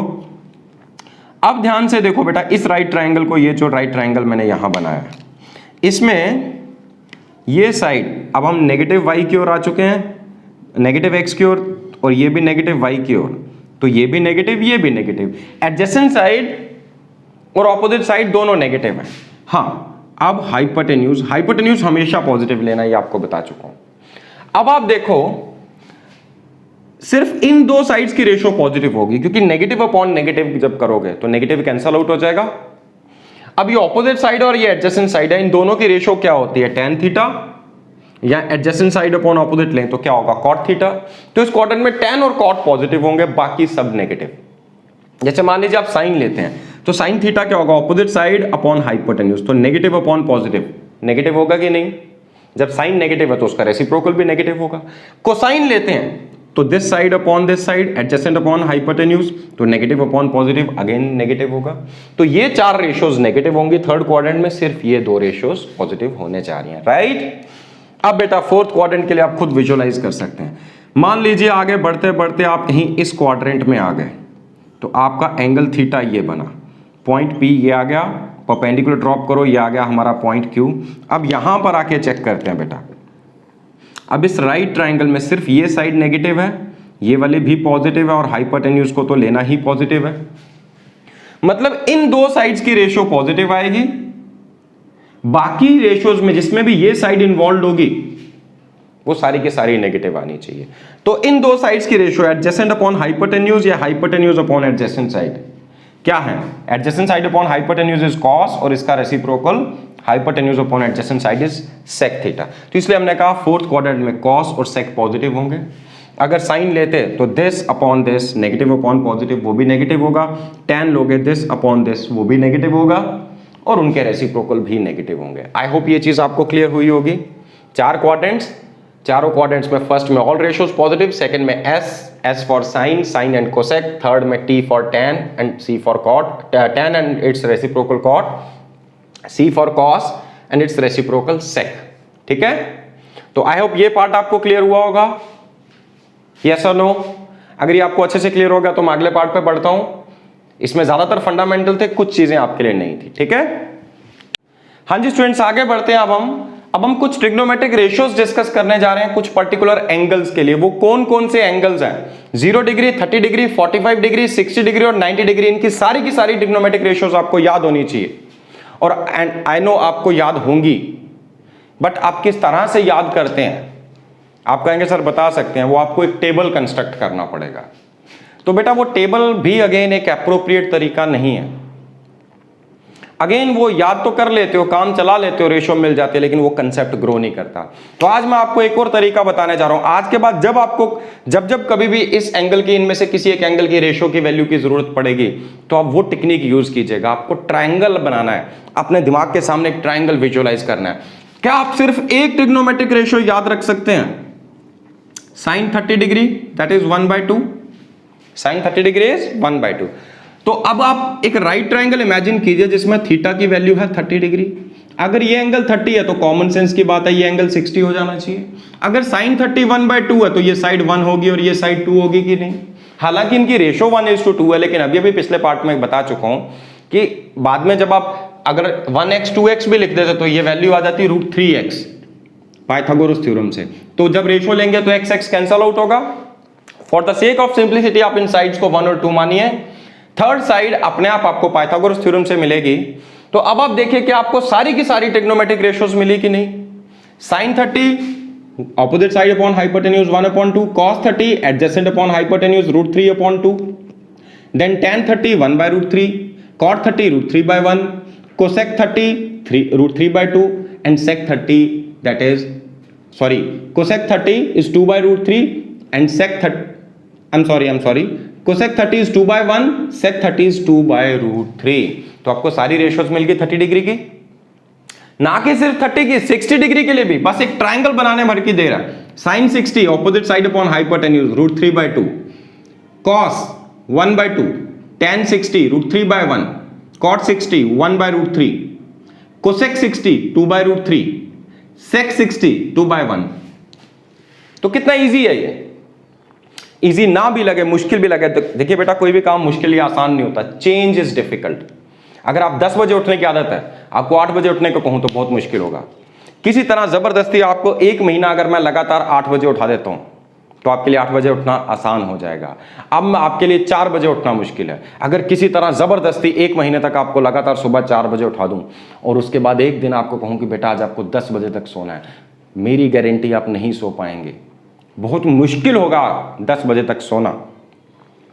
अब ध्यान से देखो बेटा, इस राइट ट्रायंगल को, ये जो राइट ट्रायंगल मैंने यहां बनाया है, इसमें ये साइड अब हम नेगेटिव वाई की ओर आ चुके हैं, नेगेटिव एक्स की ओर, और ये भी नेगेटिव वाई की ओर, तो ये भी नेगेटिव, ये भी नेगेटिव, एडजेसेंट साइड और ऑपोजिट साइड दोनों नेगेटिव है। हाँ, अब हाइपोटेन्यूज हमेशा पॉजिटिव लेना, ये आपको बता चुका हूं। अब आप देखो सिर्फ इन दो साइड्स की रेशियो पॉजिटिव होगी, क्योंकि नेगेटिव अपॉन नेगेटिव जब करोगे तो नेगेटिव कैंसल आउट हो जाएगा। अब ये ऑपोजिट साइड और ये एडजेसेंट साइड है, इन दोनों की रेशियो क्या होती है? tan थीटा, या एडजेसेंट साइड अपॉन ऑपोजिट लें तो क्या होगा? cot theta. तो इस क्वाड्रेंट में tan और cot पॉजिटिव होंगे, बाकी सब नेगेटिव। जैसे मान लीजिए आप साइन लेते हैं तो साइन थीटा क्या होगा? ऑपोजिट साइड अपॉन हाइपोटेन्यूज, तो नेगेटिव अपॉन पॉजिटिव नेगेटिव होगा कि नहीं? जब साइन नेगेटिव है तो उसका रेसिप्रोकल भी नेगेटिव होगा। कोसाइन लेते हैं तो this side upon this side, adjacent upon hypotenuse, तो negative upon positive again negative होगा। तो ये चार रेशियोज नेगेटिव होंगी थर्ड क्वाड्रेंट में, सिर्फ ये दो रेशियोज पॉजिटिव होने जा रही हैं, राइट। अब बेटा फोर्थ क्वाड्रेंट के लिए आप खुद विजुअलाइज कर सकते हैं। मान लीजिए आगे बढ़ते बढ़ते आप कहीं इस क्वाड्रेंट में आ गए, तो आपका एंगल थीटा ये बना, पॉइंट पी ये आ गया, परपेंडिकुलर ड्रॉप करो, ये आ गया हमारा पॉइंट क्यू। अब यहां पर आके चेक करते हैं बेटा, अब इस राइट ट्रायंगल में सिर्फ ये साइड नेगेटिव है, ये वाले भी पॉजिटिव है, और हाइपोटेन्यूज को तो लेना ही पॉजिटिव है, मतलब इन दो साइड्स की रेशियो पॉजिटिव आएगी। बाकी रेशियोज में जिसमें भी ये साइड इन्वॉल्व होगी वो सारी की सारी नेगेटिव आनी चाहिए। तो इन दो साइड्स की रेशियो एडजेसेंट अपॉन हाइपोटेन्यूज या हाइपोटेन्यूज अपॉन एडजेसेंट साइड क्या है? Adjacent side upon hypotenuse is cos, और इसका reciprocal hypotenuse upon adjacent side is sec theta. तो इसलिए हमने कहा फोर्थ क्वाड्रेंट में कॉस और सेक पॉजिटिव होंगे। अगर साइन लेते तो this upon this negative upon positive वो भी नेगेटिव होगा, tan लोगे दिस अपॉन दिस वो भी नेगेटिव होगा, और उनके रेसिप्रोकल भी नेगेटिव होंगे। आई होप ये चीज आपको क्लियर हुई होगी। चार क्वाड्रेंट्स, चारों क्वाड्रेंट्स में फर्स्ट में ऑल रेशियोज पॉजिटिव, सेकंड में S for sine, sine and cosec, third में T for tan and C for cot, tan and its reciprocal cot, C for cos and its reciprocal sec. ठीक है, तो I hope ये part आपको clear हुआ होगा। Yes और no? अगर ये आपको अच्छे से क्लियर हो गया तो मैं अगले पार्ट पे बढ़ता हूं। इसमें ज्यादातर फंडामेंटल थे, कुछ चीजें आपके लिए नहीं थी। ठीक है, हाँ जी स्टूडेंट्स, आगे बढ़ते हैं। अब हम कुछ ट्रिग्नोमेट्रिक रेशियोज डिस्कस करने जा रहे हैं कुछ पर्टिकुलर एंगल्स के लिए। वो कौन कौन से एंगल्स हैं? 0 डिग्री, 30 डिग्री, 45 डिग्री, 60 डिग्री और 90 डिग्री। इनकी सारी की सारी ट्रिग्नोमेट्रिक रेशियोज आपको याद होनी चाहिए, और आई नो आपको याद होंगी, बट आप किस तरह से याद करते हैं आप कहेंगे सर बता सकते हैं। वो आपको एक टेबल कंस्ट्रक्ट करना पड़ेगा। तो बेटा वो टेबल भी अगेन एक एप्रोप्रिएट तरीका नहीं है। अगेन वो याद तो कर लेते हो, काम चला लेते हो, रेशो मिल जाती है, लेकिन वो कंसेप्ट ग्रो नहीं करता। तो आज मैं आपको एक और तरीका बताने जा रहा हूं। आज के बाद जब आपको जब कभी भी इस एंगल की, इनमें से किसी एक एंगल की रेशो की वैल्यू की जरूरत पड़ेगी, तो आप वो टेक्निक यूज कीजिएगा। आपको ट्रायंगल बनाना है, अपने दिमाग के सामने एक ट्रायंगल विजुअलाइज करना है। क्या आप सिर्फ एक ट्रिग्नोमेट्रिक रेशो याद रख सकते हैं? Sine 30 degree that is 1/2, sine 30 degree is 1/2। तो अब आप एक राइट ट्रायंगल इमेजिन कीजिए जिसमें थीटा की वैल्यू है 30 डिग्री। अगर ये एंगल 30 है तो कॉमन सेंस की बात है ये एंगल 60 हो जाना चाहिए। अगर साइन 30 1/2 है तो ये साइड 1 होगी और ये साइड 2 होगी कि नहीं? हालांकि इनकी रेशो 1:2 है, लेकिन अभी पिछले पार्ट में बता चुका हूं कि बाद में जब आप अगर 1x 2x भी लिख देते तो ये वैल्यू आ जाती √3x पाइथागोरस थ्योरम से। तो जब रेशो लेंगे तो x x कैंसल आउट होगा। For the sake of simplicity आप इन साइड्स को 1 और 2 मानिए। थर्ड साइड अपने आप आपको पाइथागोरस थ्योरम से मिलेगी। तो अब आप देखिए कि आपको सारी की सारी ट्रिग्नोमेट्रिक रेशियोज मिली कि नहीं। Sine 30 opposite side upon hypotenuse 1/2, cos 30 adjacent upon hypotenuse √3/2, then tan 30 1/√3, cot 30 √3/1, cosec 30 √3/2 and sec 30 that is sorry cosec 30 is 2/√3 and sec 30 I'm sorry cosec 30 is 2/1, sec 30 is 2/√3। तो आपको सारी रेशियोज मिल गई 30 degree की, ना कि सिर्फ 30 की, 60 डिग्री के लिए भी बस एक ट्रायंगल बनाने भर की दे रहा है। Sine 60 opposite side upon hypotenuse √3/2, cos 1/2, tan 60 √3/1, cot 60 1/√3, cosec 60 2/√3, sec 60 2/1। तो कितना इजी है ये। इजी ना भी लगे, मुश्किल भी लगे, देखिए बेटा कोई भी काम मुश्किल या आसान नहीं होता। Change is difficult. अगर आप 10 बजे उठने की आदत है, आपको 8 बजे उठने को कहूं तो बहुत मुश्किल होगा। किसी तरह जबरदस्ती आपको 1 महीना अगर मैं लगातार 8 बजे उठा देता हूं तो आपके लिए 8 बजे उठना आसान हो जाएगा। अब आपके लिए 4 बजे उठना मुश्किल है। अगर किसी तरह जबरदस्ती 1 महीने तक आपको लगातार सुबह 4 बजे उठा दूं और उसके बाद एक दिन आपको कहूं कि बेटा आज आपको 10 बजे तक सोना है, मेरी गारंटी आप नहीं सो पाएंगे। बहुत मुश्किल होगा 10 बजे तक सोना।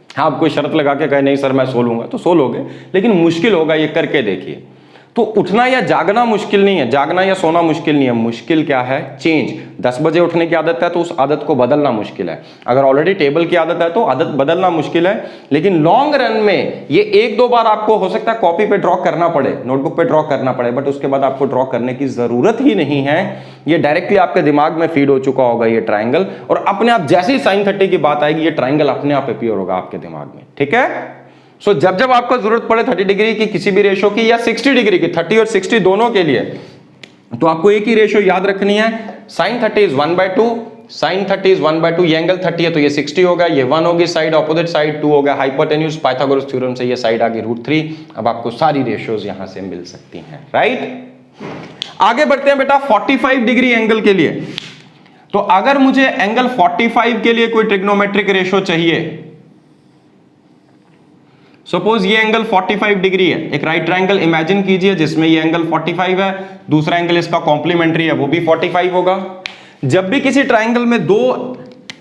हाँ, आप कोई शर्त लगा के कहे नहीं सर मैं सो लूंगा तो सो लोगे, लेकिन मुश्किल होगा, ये करके देखिए। तो उठना या जागना मुश्किल नहीं है, जागना या सोना मुश्किल नहीं है। मुश्किल क्या है? चेंज। 10 बजे उठने की आदत है तो उस आदत को बदलना मुश्किल है। अगर ऑलरेडी टेबल की आदत है तो आदत बदलना मुश्किल है। लेकिन लॉन्ग रन में ये 1-2 बार आपको हो सकता है कॉपी पे ड्रॉ करना पड़े, नोटबुक पे ड्रॉ करना पड़े, बट उसके बाद आपको ड्रॉ करने की जरूरत ही नहीं है। ये डायरेक्टली आपके दिमाग में फीड हो चुका होगा ये ट्राइंगल, और अपने आप जैसे ही साइन 30 की बात आएगी ये ट्राइंगल अपने आप अपीयर होगा आपके दिमाग में। ठीक है, सो जब जब आपको जरूरत पड़े 30 डिग्री की किसी भी रेशो की या 60 डिग्री की, 30 और 60 दोनों के लिए, तो आपको एक ही रेशो याद रखनी है। साइन 30 is 1/2, साइन 30 is 1/2, ये एंगल 30 है तो ये 60 होगा, ये 1 होगी साइड, ऑपोजिट साइड 2 होगा, हाइपोटेन्यूज पाइथागोरस थ्योरम से ये साइड आ गई √3। अब आपको सारी रेशियोज यहां से मिल सकती हैं, राइट। आगे बढ़ते हैं बेटा 45 डिग्री एंगल के लिए। तो अगर मुझे एंगल 45 के लिए कोई ट्रिग्नोमेट्रिक रेशो चाहिए, सपोज ये एंगल 45 डिग्री है, एक राइट ट्रायंगल इमेजिन कीजिए जिसमें ये एंगल 45 है, दूसरा एंगल इसका कॉम्प्लीमेंट्री है वो भी 45 होगा। जब भी किसी ट्रायंगल में 2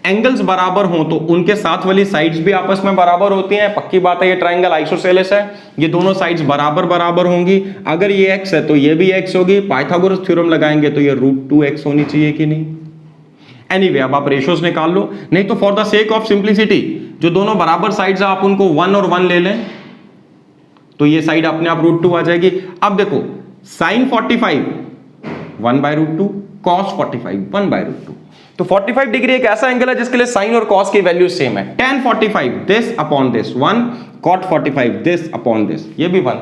एंगल्स बराबर हों तो उनके साथ वाली साइड्स भी आपस में बराबर होती हैं, पक्की बात है, ये ट्राइंगल आइसोसेलेस है, ये दोनों साइड्स बराबर बराबर होंगी। अगर ये x है तो ये भी x होगी, पाइथागोरस थ्योरम लगाएंगे तो ये √2x होनी चाहिए कि नहीं। एनीवे अब आप रेशियोज निकाल लो, नहीं तो for the sake of simplicity जो दोनों बराबर साइड्स है आप उनको 1 और 1 ले लें तो ये साइड अपने आप √2 आ जाएगी। अब देखो sin 45 1/√2, cos 45 1/√2, तो 45 डिग्री एक ऐसा एंगल है जिसके लिए साइन और कॉस की वैल्यू सेम है। tan 45 this upon this 1, cot 45 this upon this, ये भी 1,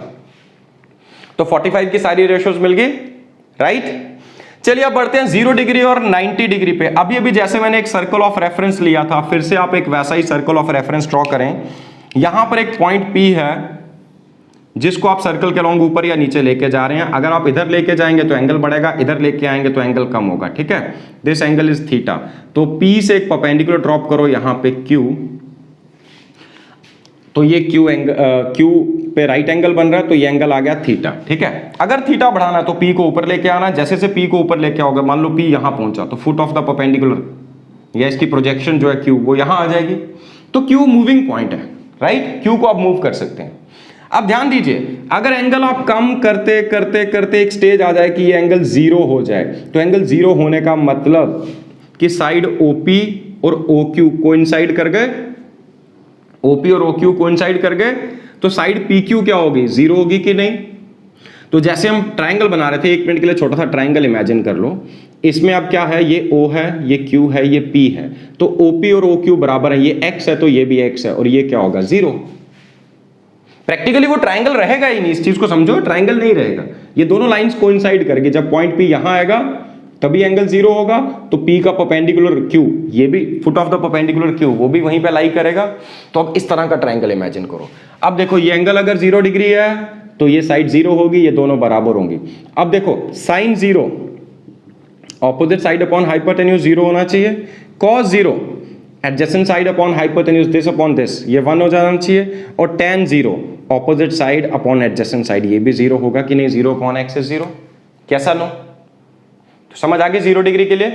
तो 45 की सारी रेशियोज मिल गई, राइट। चलिए अब बढ़ते हैं 0 डिग्री और 90 डिग्री पे। अभी अभी जैसे मैंने एक सर्कल ऑफ रेफरेंस लिया था, फिर से आप एक वैसा ही सर्कल ऑफ रेफरेंस ड्रॉ करें। यहां पर एक पॉइंट P है जिसको आप सर्कल के लॉन्ग ऊपर या नीचे लेके जा रहे हैं। अगर आप इधर लेके जाएंगे तो एंगल बढ़ेगा, इधर लेके आएंगे तो एंगल कम होगा, ठीक है। दिस एंगल इज थीटा, तो P से एक परपेंडिकुलर ड्रॉप करो यहां पे Q, तो ये Q पे राइट एंगल बन रहा है, तो ये एंगल आ गया थीटा, ठीक है। अगर थीटा बढ़ाना है तो P को ऊपर लेके आना, जैसे से P को ऊपर लेके आओगे, मान लो P यहां पहुंचा तो फुट ऑफ द परपेंडिकुलर या इसकी प्रोजेक्शन जो है Q वो यहां आ जाएगी, तो Q मूविंग पॉइंट है, राइट। Q को आप मूव कर सकते हैं। अब ध्यान दीजिए, अगर एंगल आप कम करते करते करते एक स्टेज आ जाए कि ये एंगल 0 हो जाए, तो एंगल 0 होने का मतलब कि साइड OP और OQ कोइंसाइड कर गए, OP और OQ कोइंसाइड कर गए, तो साइड PQ क्या होगी, 0 होगी कि नहीं। तो जैसे हम ट्राइंगल बना रहे थे, 1 मिनट के लिए छोटा सा ट्राइंगल इमेजिन कर लो, इसमें अब क्या है, ये O है, ये Q है, ये P है, तो OP और OQ बराबर है, ये X है तो ये भी X है, और ये क्या होगा 0। प्रैक्टिकली वो ट्राइंगल रहेगा ही नहीं, इस चीज को समझो, ट्राइंगल नहीं रहेगा, ये दोनों लाइंस कोइंसाइड करके जब पॉइंट P यहां आएगा तभी एंगल 0 होगा, तो P का परपेंडिकुलर Q, ये भी foot of the perpendicular Q वो भी वहीं पे लाई करेगा। तो अब इस तरह का ट्राइंगल इमेजिन करो। अब देखो ये एंगल अगर 0 डिग्री है तो ये साइड 0 होगी, ये दोनों बराबर होंगी। अब देखो sine 0 opposite side upon hypotenuse 0 होना चाहिए, cos 0 adjacent side upon hypotenuse this upon this, ये 1 हो जाना चाहिए, और tan 0 opposite side upon adjacent side, ये भी 0 होगा कि नहीं, 0 अपॉन x इज 0। कैसा लो, तो समझ आ गई 0 डिग्री के लिए।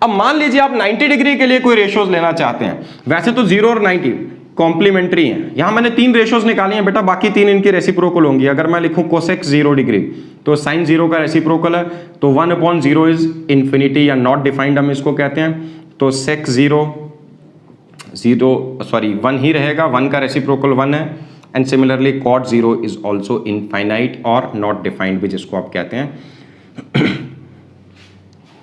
अब मान लीजिए आप 90 डिग्री के लिए कोई रेशियोज लेना चाहते हैं, वैसे तो 0 और 90 कॉम्प्लीमेंट्री हैं, यहां मैंने 3 रेशियोज निकाली हैं बेटा, बाकी 3 इनकी रेसिप्रोकल होंगी। अगर मैं लिखूं कोसेक 0 डिग्री तो साइन 0 का रेसिप्रोकल है, तो 1/0 इज इंफिनिटी या नॉट डिफाइंड हम इसको कहते हैं, तो सेक 1 ही रहेगा, 1 का रेसिप्रोकल 1 है, and similarly cot 0 is also infinite और नॉट डिफाइंड भी जिसको आप कहते हैं।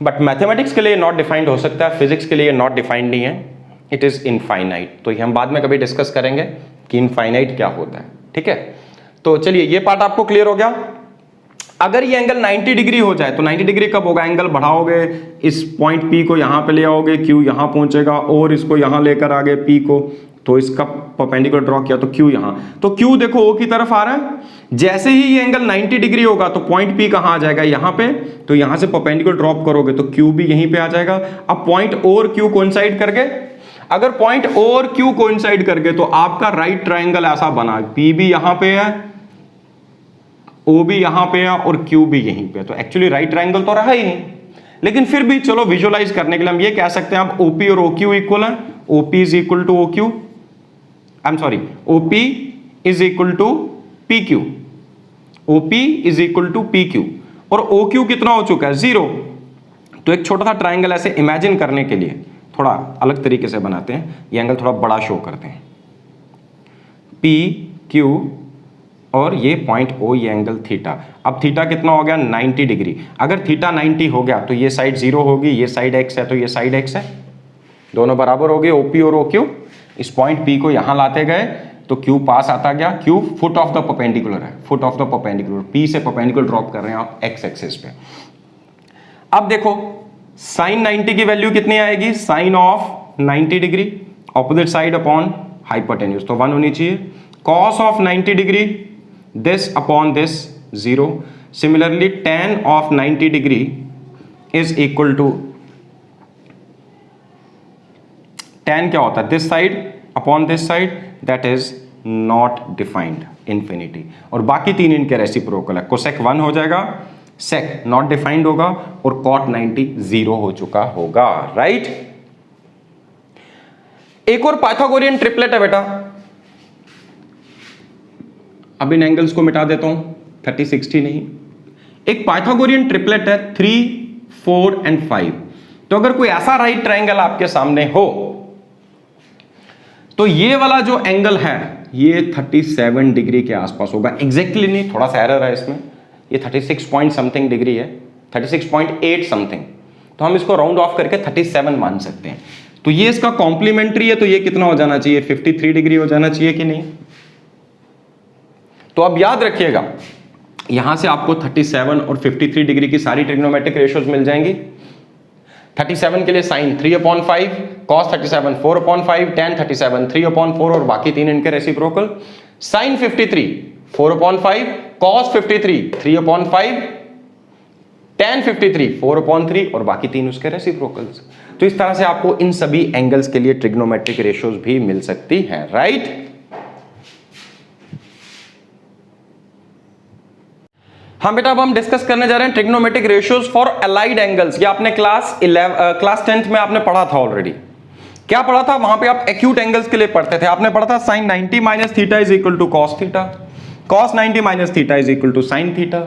बट मैथमेटिक्स के लिए नॉट डिफाइंड हो सकता है, फिजिक्स के लिए नॉट डिफाइंड नहीं है, इट इज इनफाइनाइट। तो ये हम बाद में कभी डिस्कस करेंगे कि इनफाइनाइट क्या होता है, ठीक है। तो चलिए ये पार्ट आपको क्लियर हो गया। अगर ये एंगल 90 डिग्री हो जाए तो 90 डिग्री कब होगा, एंगल बढ़ाओगे, इस पॉइंट P को यहां पे ले आओगे, Q यहां पहुंचेगा, और इसको यहां लेकर आ गए P को, तो इसका परपेंडिकुलर ड्रॉ किया तो Q यहां, तो Q देखो O की तरफ आ रहा है। जैसे ही ये एंगल 90 डिग्री होगा तो पॉइंट P कहां आ जाएगा, यहां पे, तो यहां से परपेंडिकुलर ड्रॉप करोगे तो Q भी यहीं पे आ जाएगा। अब पॉइंट O और Q कोइंसाइड कर गए, अगर पॉइंट O और Q कोइंसाइड कर गए तो आपका राइट ट्राइंगल ऐसा बना, P भी यहां पे है, O भी यहां पे है और Q भी यहीं पे है, तो एक्चुअली राइट ट्राइंगल तो रहा ही नहीं। लेकिन फिर भी चलो विजुअलाइज करने के लिए हम ये कह सकते हैं अब OP और OQ इक्वल है, OP is equal to OQ, I am sorry, OP is equal to PQ, OP is equal to PQ, और OQ कितना हो चुका है 0। तो एक छोटा सा ट्राइंगल ऐसे इमेजिन करने के लिए थोड़ा अलग तरीके से बनाते हैं, ये एंगल थोड़ा बड़ा शो करते हैं, PQ और ये पॉइंट O, ये एंगल थीटा। अब थीटा कितना हो गया 90 डिग्री। अगर थीटा 90 हो गया तो ये साइड 0 होगी, ये साइड x है तो ये साइड x है, दोनों बराबर हो गए OP और OQ। इस पॉइंट P को यहां लाते गए तो Q पास आता गया, Q foot of the perpendicular है, foot of the perpendicular, P से परपेंडिकुलर ड्रॉप कर रहे हैं आप x एक्सिस पे। अब देखो साइन 90 की वैल्यू कितनी आएगी, sine of 90 degree opposite side upon hypotenuse, तो 1 होनी चाहिए। Cos of 90 degree this upon this 0, similarly tan of 90 degree is equal to, tan क्या होता है, this side upon this side, that is not defined, infinity। और बाकी 3 इनके reciprocal है, कोसेक 1 हो जाएगा, सेक नॉट डिफाइंड होगा, और कॉट 90 0 हो चुका होगा, राइट। एक और पाइथागोरियन ट्रिपलेट है बेटा, अब इन एंगल्स को मिटा देता हूं, 30 60 नहीं, एक पाइथागोरियन ट्रिपलेट है 3 4 एंड 5। तो अगर कोई ऐसा राइट ट्रायंगल आपके सामने हो तो ये वाला जो एंगल है ये 37 डिग्री के आसपास होगा, एग्जैक्टली नहीं, थोड़ा सा एरर है इसमें, ये 36 पॉइंट समथिंग डिग्री है, 36.8 समथिंग, तो हम इसको राउंड ऑफ करके 37 मान सकते हैं। तो ये इसका कॉम्प्लीमेंट्री है, तो ये कितना हो जाना चाहिए, 53 डिग्री हो जाना चाहिए कि नहीं। तो अब याद रखिएगा यहां से आपको 37 और 53 डिग्री की सारी ट्रिग्नोमेट्रिक रेशियोज मिल जाएंगी। 37 के लिए साइन 3/5, cos 37 4/5, tan 37 3/4 और बाकी तीन इनके रेसिप्रोकल। साइन 53 4/5, cos 53 3/5, tan 53 4/3 और बाकी तीन उसके रेसिप्रोकल्स। तो इस तरह से आपको इन सभी एंगल्स के लिए ट्रिग्नोमेट्रिक रेशियोज भी मिल सकती हैं, राइट। हाँ बेटा, अब हम डिस्कस करने जा रहे हैं trigonometric ratios for allied angles. ये आपने क्लास 10th में आपने पढ़ा था ऑलरेडी। क्या पढ़ा था वहां पे, आप एक्यूट एंगल्स के लिए पढ़ते थे, आपने पढ़ा था sin 90 minus theta is equal to cos theta, cos 90 minus theta is equal to sin theta.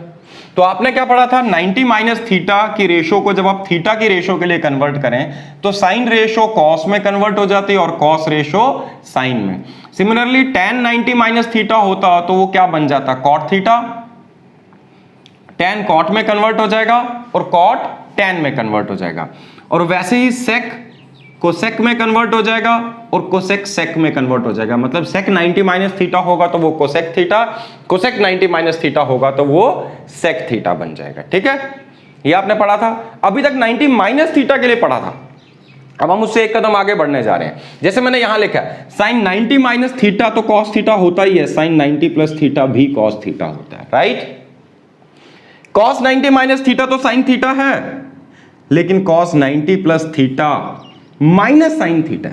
तो आपने क्या पढ़ा था, 90 माइनस थीटा की रेशो को जब आप थीटा की रेशो के लिए कन्वर्ट करें तो sin रेशो cos में कन्वर्ट हो जाती है और cos रेशो sin में। सिमिलरली tan 90 माइनस थीटा होता तो वो क्या बन जाता, cot थीटा, tan cot में कन्वर्ट हो जाएगा और cot tan में कन्वर्ट हो जाएगा। और वैसे ही sec cosec में कन्वर्ट हो जाएगा और cosec sec में कन्वर्ट हो जाएगा। मतलब sec 90 माइनस थीटा होगा तो वो cosec theta, cosec 90 minus theta होगा तो वो sec थीटा बन जाएगा। ठीक है, ये आपने पढ़ा था। अभी तक 90 माइनस थीटा के लिए पढ़ा था, अब हम उससे एक कदम आगे बढ़ने जा रहे हैं। जैसे मैंने यहां लिखा है sin 90 माइनस थीटा तो cos थीटा होता ही है, sin 90 प्लस थीटा भी cos थीटा होता है, राइट। cos 90 माइनस थीटा तो sin थीटा है, लेकिन cos 90 plus theta minus sin theta.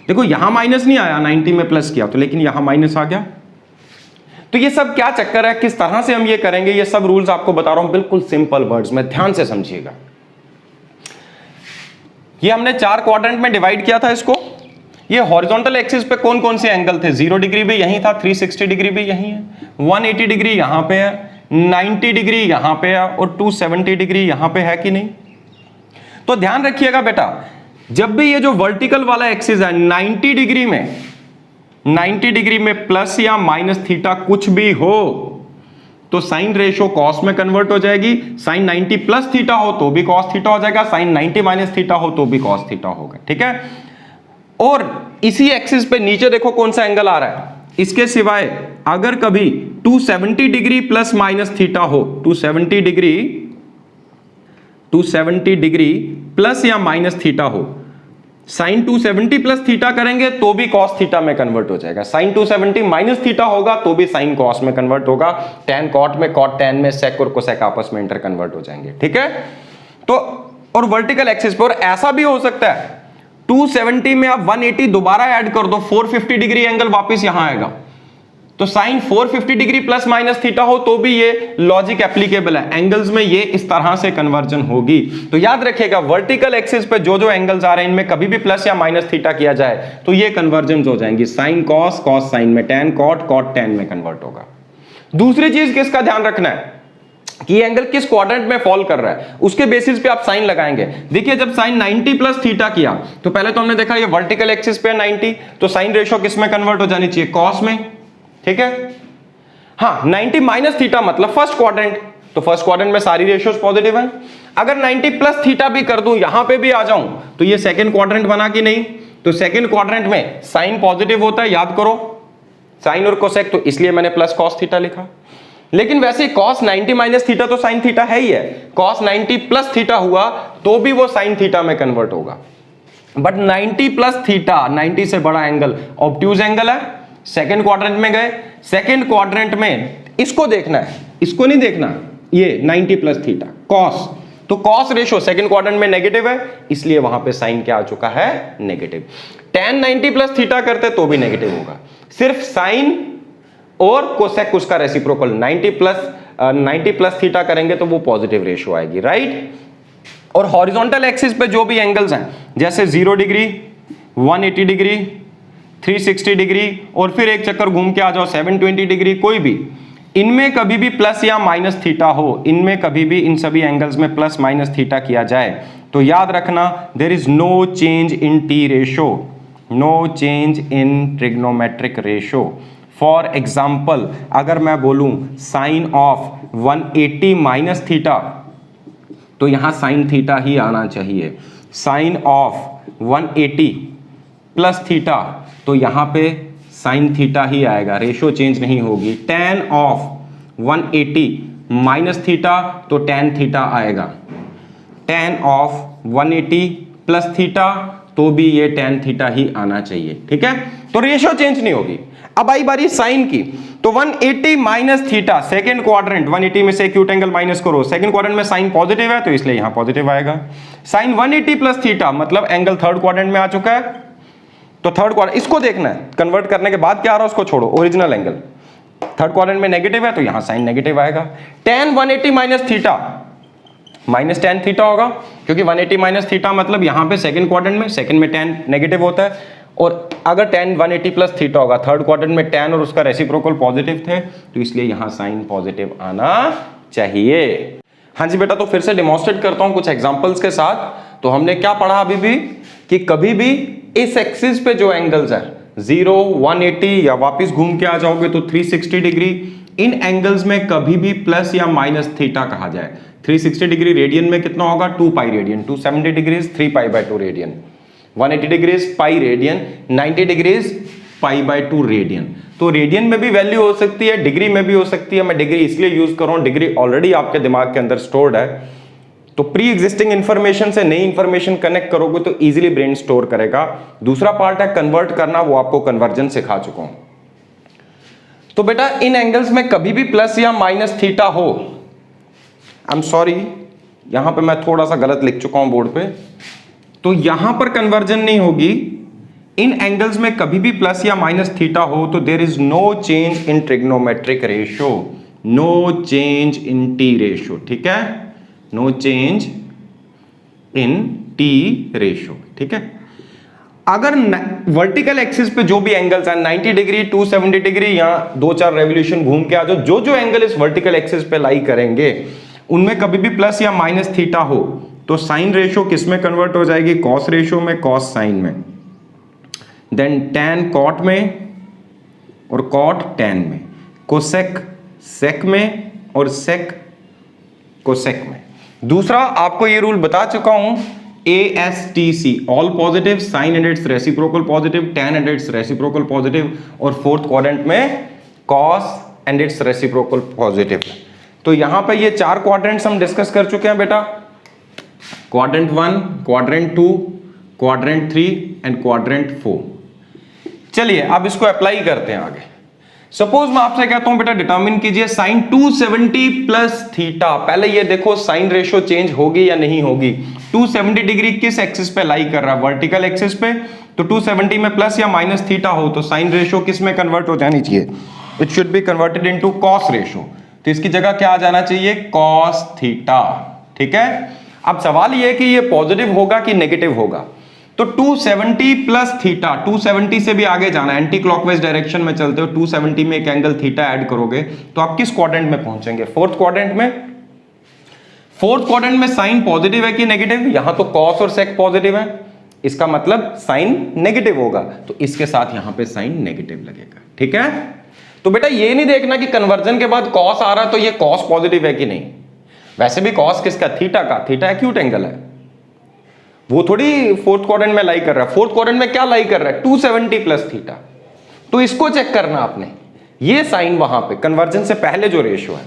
देखो यहां माइनस नहीं आया, 90 में प्लस किया तो, लेकिन यहां माइनस आ गया। तो ये सब क्या चक्कर है, किस तरह से हम ये करेंगे, ये सब रूल्स आपको बता रहा हूं बिल्कुल सिंपल वर्ड्स में, ध्यान से समझिएगा। ये हमने 4 क्वाड्रेंट में डिवाइड किया था इसको। ये हॉरिजॉन्टल एक्सिस पे कौन कौन से एंगल थे, 0 डिग्री भी यहीं था, 360 डिग्री भी यहीं है, 180 डिग्री यहां पे है, 90 डिग्री यहां पे है और 270 डिग्री यहां पे है कि नहीं। तो ध्यान रखिएगा बेटा, जब भी ये जो वर्टिकल वाला एक्सिस है 90 डिग्री में प्लस या माइनस थीटा कुछ भी हो तो साइन रेशो कॉस में कन्वर्ट हो जाएगी। साइन 90 प्लस थीटा हो तो भी कॉस थीटा हो जाएगा, साइन 90 माइनस थीटा हो तो भी कॉस थीटा होगा। ठीक है, और इसी एक्सिस पे नीचे देखो कौन सा एंगल आ रहा है, इसके सिवाय अगर कभी 270 डिग्री प्लस माइनस थीटा हो, 270 डिग्री प्लस या माइनस थीटा हो, साइन 270 प्लस थीटा करेंगे तो भी कॉस थीटा में कन्वर्ट हो जाएगा, साइन 270 माइनस थीटा होगा तो भी साइन कॉस में कन्वर्ट होगा, टैन कॉट में, कॉट टैन में, सेक और कोसेक आपस में इंटर कन्वर्ट हो जाएंगे। ठीक है, तो और वर्टिकल एक्सिस पर ऐसा भी हो सकता है 270 में आप 180 दोबारा ऐड कर दो, 450 डिग्री एंगल वापस यहां आएगा, तो sine 450 degree plus minus theta हो तो भी ये लॉजिक एप्लीकेबल है, एंगल्स में ये इस तरह से कन्वर्जन होगी। तो याद रखिएगा वर्टिकल एक्सिस पे जो जो एंगल्स आ रहे हैं इनमें कभी भी प्लस या माइनस थीटा किया जाए तो ये कन्वर्जन हो जाएंगी, साइन कॉस, कॉस साइन में, टैन कॉट, कॉट टैन में कन्वर्ट होगा। दूसरी चीज किसका ध्यान रखना है कि ये एंगल किस क्वाड्रेंट में फॉल कर रहा है, उसके बेसिस पे आप साइन लगाएंगे। देखिए जब साइन 90 प्लस थीटा किया तो पहले तो हमने देखा ये वर्टिकल एक्सिस पे 90, तो साइन रेशो किस में कन्वर्ट हो जानी चाहिए, कॉस में। ठीक है, हाँ 90 माइनस थीटा मतलब फर्स्ट क्वाड्रेंट, तो फर्स्ट क्वाड्रेंट में सारी रेशियोज पॉजिटिव हैं। अगर 90 प्लस थीटा भी कर दूं, यहां पे भी आ जाऊं तो ये सेकंड क्वाड्रेंट बना कि नहीं, तो सेकंड क्वाड्रेंट में साइन पॉजिटिव होता है, याद करो साइन और कोसेक, तो इसलिए मैंने प्लस कॉस थीटा लिखा। लेकिन वैसे कॉस 90 माइनस थीटा तो साइन थीटा है ही है, कॉस 90 प्लस थीटा हुआ तो भी वो साइन थीटा में कन्वर्ट होगा। बट 90 प्लस थीटा 90 से बड़ा एंगल ऑब्ट्यूज एंगल है, सेकंड क्वाड्रेंट में गए, सेकंड क्वाड्रेंट में इसको देखना है, इसको नहीं देखना, ये 90 प्लस थीटा कॉस, तो कॉस रेशो सेकंड क्वाड्रेंट में नेगेटिव है, इसलिए वहां पे साइन क्या आ चुका है, नेगेटिव। tan 90 प्लस थीटा करते तो भी नेगेटिव होगा, सिर्फ साइन और कोसेक उसका रेसिप्रोकल 90 प्लस थीटा करेंगे तो वो पॉजिटिव रेशो आएगी, राइट। और हॉरिजॉन्टल एक्सिस पे जो भी एंगल्स हैं जैसे 0 डिग्री, 180 डिग्री, 360 डिग्री, और फिर एक चक्कर घूम के आ जाओ 720 डिग्री, कोई भी इनमें कभी भी प्लस या माइनस थीटा हो, इनमें कभी भी इन सभी एंगल्स में प्लस माइनस थीटा किया जाए तो याद रखना there is no change in T ratio, no change in trigonometric ratio. For example अगर मैं बोलूं साइन ऑफ 180 माइनस थीटा तो यहां साइन थीटा ही आना चाहिए, साइन ऑफ 180 प्लस थीटा तो यहां पे साइन थीटा ही आएगा, रेशो चेंज नहीं होगी। tan ऑफ 180 माइनस थीटा तो tan थीटा आएगा, tan ऑफ 180 प्लस थीटा तो भी ये tan थीटा ही आना चाहिए, ठीक है। तो रेशो चेंज नहीं होगी। अब आई बारी साइन की, तो 180 माइनस थीटा सेकेंड क्वाड्रेंट, 180 में से एक्यूट एंगल माइनस करो, सेकेंड क्वाड्रेंट में साइन पॉजिटिव है तो इसलिए यहां पॉजिटिव आएगा। साइन 180 प्लस थीटा मतलब एंगल थर्ड क्वाड्रेंट में आ चुका है, तो थर्ड क्वाड्रेंट इसको देखना है, कन्वर्ट करने के बाद क्या आ रहा है उसको छोड़ो, ओरिजिनल एंगल थर्ड क्वाड्रेंट में नेगेटिव है तो यहां साइन नेगेटिव आएगा। tan 180 minus theta minus tan theta होगा, क्योंकि 180 माइनस थीटा मतलब यहां पे सेकंड क्वाड्रेंट में, सेकंड में tan नेगेटिव होता है, और अगर tan 180 प्लस थीटा होगा थर्ड क्वाड्रेंट में tan और उसका रेसिप्रोकल पॉजिटिव थे तो इसलिए यहां साइन पॉजिटिव आना चाहिए। हाँ जी बेटा, तो फिर से डेमोन्स्ट्रेट करता हूं कुछ एग्जांपल्स के साथ। तो हमने क्या पढ़ा अभी भी कि कभी भी इस एक्सिस पे जो एंगल्स है 0, 180 या वापस घूम के आ जाओगे तो 360 डिग्री, इन एंगल्स में कभी भी प्लस या माइनस थीटा कहा जाए। 360 डिग्री रेडियन में कितना होगा 2 pi radian, 270 degrees 3 pi by 2 radian, 180 degrees pi radian, 90 degrees pi by 2 radian. तो रेडियन में भी वैल्यू हो सकती है, डिग्री में भी हो सकती है। मैं डिग्री इसलिए यूज कर रहा हूं, डिग्री ऑलरेडी आपके दिमाग के अंदर स्टोर्ड है, तो प्री एग्जिस्टिंग इंफॉर्मेशन से नई इंफॉर्मेशन कनेक्ट करोगे तो इजीली ब्रेन स्टोर करेगा। दूसरा पार्ट है कन्वर्ट करना, वो आपको कन्वर्जन सिखा चुका हूं। तो बेटा इन एंगल्स में कभी भी प्लस या माइनस थीटा हो, आई एम सॉरी यहां पे मैं थोड़ा सा गलत लिख चुका हूं बोर्ड पे, तो यहां पर कन्वर्जन नहीं होगी। इन एंगल्स में कभी भी प्लस या माइनस थीटा हो तो there is no change in trigonometric ratio, no change in T ratio, ठीक है, no change in T ratio, ठीक है। अगर वर्टिकल एक्सिस पे जो भी एंगल्स हैं 90 डिग्री, 270 डिग्री या 2-4 रेवोल्यूशन घूम के आ जाओ, जो जो एंगल इस वर्टिकल एक्सिस पे लाई करेंगे उनमें कभी भी प्लस या माइनस थीटा हो तो साइन रेशो किस में कन्वर्ट हो जाएगी, कॉस रेशो में, कॉस साइन में, देन टैन कॉट में और कॉट टैन में, कोसेक सेक में और सेक कोसेक में। दूसरा आपको ये रूल बता चुका हूं, ASTC all positive, sine and its reciprocal positive, tan and its reciprocal positive, और फोर्थ क्वाड्रेंट में cos and its reciprocal positive. तो यहां पे ये 4 क्वाड्रेंट्स हम डिस्कस कर चुके हैं बेटा, quadrant 1, quadrant 2, quadrant 3 and quadrant 4। चलिए अब इसको अप्लाई करते हैं आगे। सपोज मैं आपसे कहता हूं बेटा डिटरमिन कीजिए साइन 270 प्लस थीटा। पहले ये देखो साइन रेशो चेंज होगी या नहीं होगी। 270 डिग्री किस एक्सिस पे लाई कर रहा है, वर्टिकल एक्सिस पे, तो 270 में प्लस या माइनस थीटा हो तो साइन रेशो किस में कन्वर्ट हो जानी चाहिए, it should be converted into cos ratio. तो इसकी जगह क्या आ जाना चाहिए, कॉस थीटा, ठीक है। अब सवाल ये है कि ये पॉजिटिव होगा कि नेगेटिव होगा। तो 270 प्लस थीटा, 270 से भी आगे जाना, एंटी क्लॉकवाइज डायरेक्शन में चलते हो, 270 में एक एंगल थीटा ऐड करोगे तो आप किस क्वाड्रेंट में पहुंचेंगे, फोर्थ क्वाड्रेंट में। फोर्थ क्वाड्रेंट में साइन पॉजिटिव है कि नेगेटिव, यहां तो कॉस और सेक पॉजिटिव है, इसका मतलब साइन नेगेटिव होगा, तो इसके साथ यहां पे साइन नेगेटिव लगेगा, ठीक है। तो बेटा ये नहीं देखना कि कन्वर्जन के बाद कॉस आ रहा है तो ये कॉस पॉजिटिव है कि नहीं, वैसे भी कॉस किसका, थीटा का, थीटा एक्यूट एंगल है, वो थोड़ी फोर्थ क्वाड्रेंट में लाई कर रहा है। फोर्थ क्वाड्रेंट में क्या लाई कर रहा है, 270 प्लस थीटा, तो इसको चेक करना आपने, ये साइन वहां पे कन्वर्जन से पहले जो रेशियो है।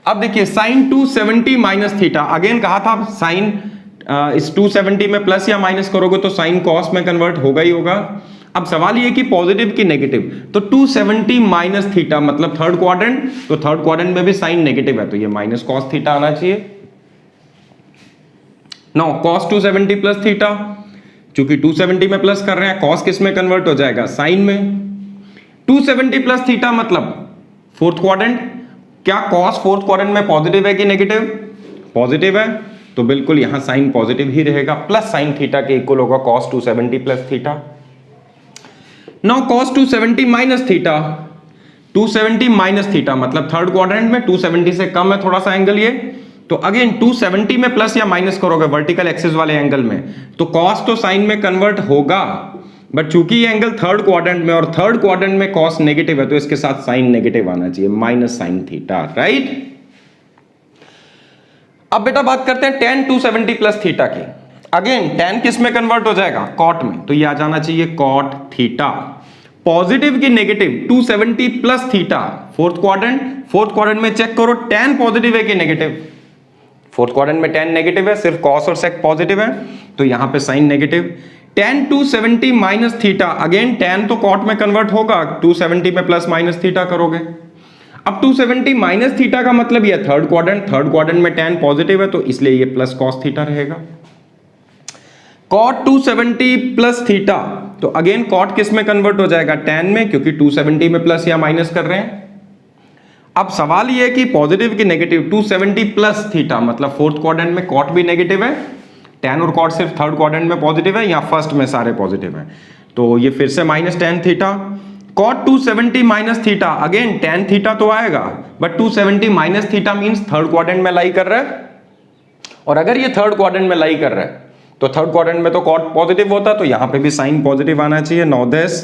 अब देखिए साइन 270 माइनस थीटा, अगेन कहा था साइन इस 270 में प्लस या माइनस करोगे तो साइन कॉस में कन्वर्ट होगा ही होगा। अब सवाल ये कि पॉजिटिव की नेगेटिव, तो 270 माइनस थीटा मतलब थर्ड क्वाड्रेंट, तो थर्ड क्वाड्रेंट में भी साइन नेगेटिव है तो ये माइनस कॉस थीटा आना चाहिए। नाउ cos 270 प्लस थीटा, चूंकि 270 में प्लस कर रहे हैं, cos किस में कन्वर्ट हो जाएगा, साइन में। 270 प्लस थीटा मतलब फोर्थ क्वाड्रेंट, क्या cos फोर्थ क्वाड्रेंट में पॉजिटिव है कि नेगेटिव, पॉजिटिव है, तो बिल्कुल यहां साइन पॉजिटिव ही रहेगा, प्लस साइन थीटा के इक्वल होगा cos 270 plus theta. Now cos 270 minus theta, 270 minus theta मतलब थर्ड क्वाड्रेंट में 270 से कम है थोड़ा सा एंगल ये, तो अगेन 270 में प्लस या माइनस करोगे वर्टिकल एक्सिस वाले एंगल में तो कॉस तो साइन में कन्वर्ट होगा, बट चूंकि ये एंगल थर्ड क्वाड्रेंट में और थर्ड क्वाड्रेंट में कॉस नेगेटिव है तो इसके साथ साइन नेगेटिव आना चाहिए, माइनस साइन थीटा, राइट। अब बेटा बात करते हैं tan 270 प्लस थीटा की। अगेन tan किस में कन्वर्ट हो जाएगा, कॉट में, तो ये आ जाना चाहिए कॉट थीटा। पॉजिटिव की negative 270 plus theta, fourth quadrant में चेक करो tan पॉजिटिव है कि नेगेटिव, फोर्थ क्वाड्रेंट में tan नेगेटिव है, सिर्फ cos और sec पॉजिटिव है तो यहां पे sine negative. tan 270 minus theta, again tan तो cot में कन्वर्ट होगा, 270 में प्लस माइनस थीटा करोगे। अब 270 माइनस थीटा का मतलब ये थर्ड क्वाड्रेंट में tan पॉजिटिव है तो इसलिए ये प्लस cos थीटा रहेगा। cot 270 प्लस थीटा, तो अगेन cot किस में कन्वर्ट हो जाएगा, tan में, क्योंकि 270 में प्लस या माइनस कर रहे हैं। अब सवाल ये है कि पॉजिटिव की नेगेटिव 270 प्लस थीटा मतलब फोर्थ क्वाड्रेंट में cot भी नेगेटिव है, tan और cot सिर्फ थर्ड क्वाड्रेंट में पॉजिटिव है या फर्स्ट में सारे पॉजिटिव हैं, तो ये फिर से minus tan theta. cot 270 minus theta, again tan theta तो आएगा but 270 minus theta means third quadrant में लाई कर रहा है, और अगर ये थर्ड क्वाड्रेंट में लाई कर रहा है तो थर्ड क्वाड्रेंट में तो cot पॉजिटिव होता तो यहां पे भी साइन पॉजिटिव आना चाहिए। Now this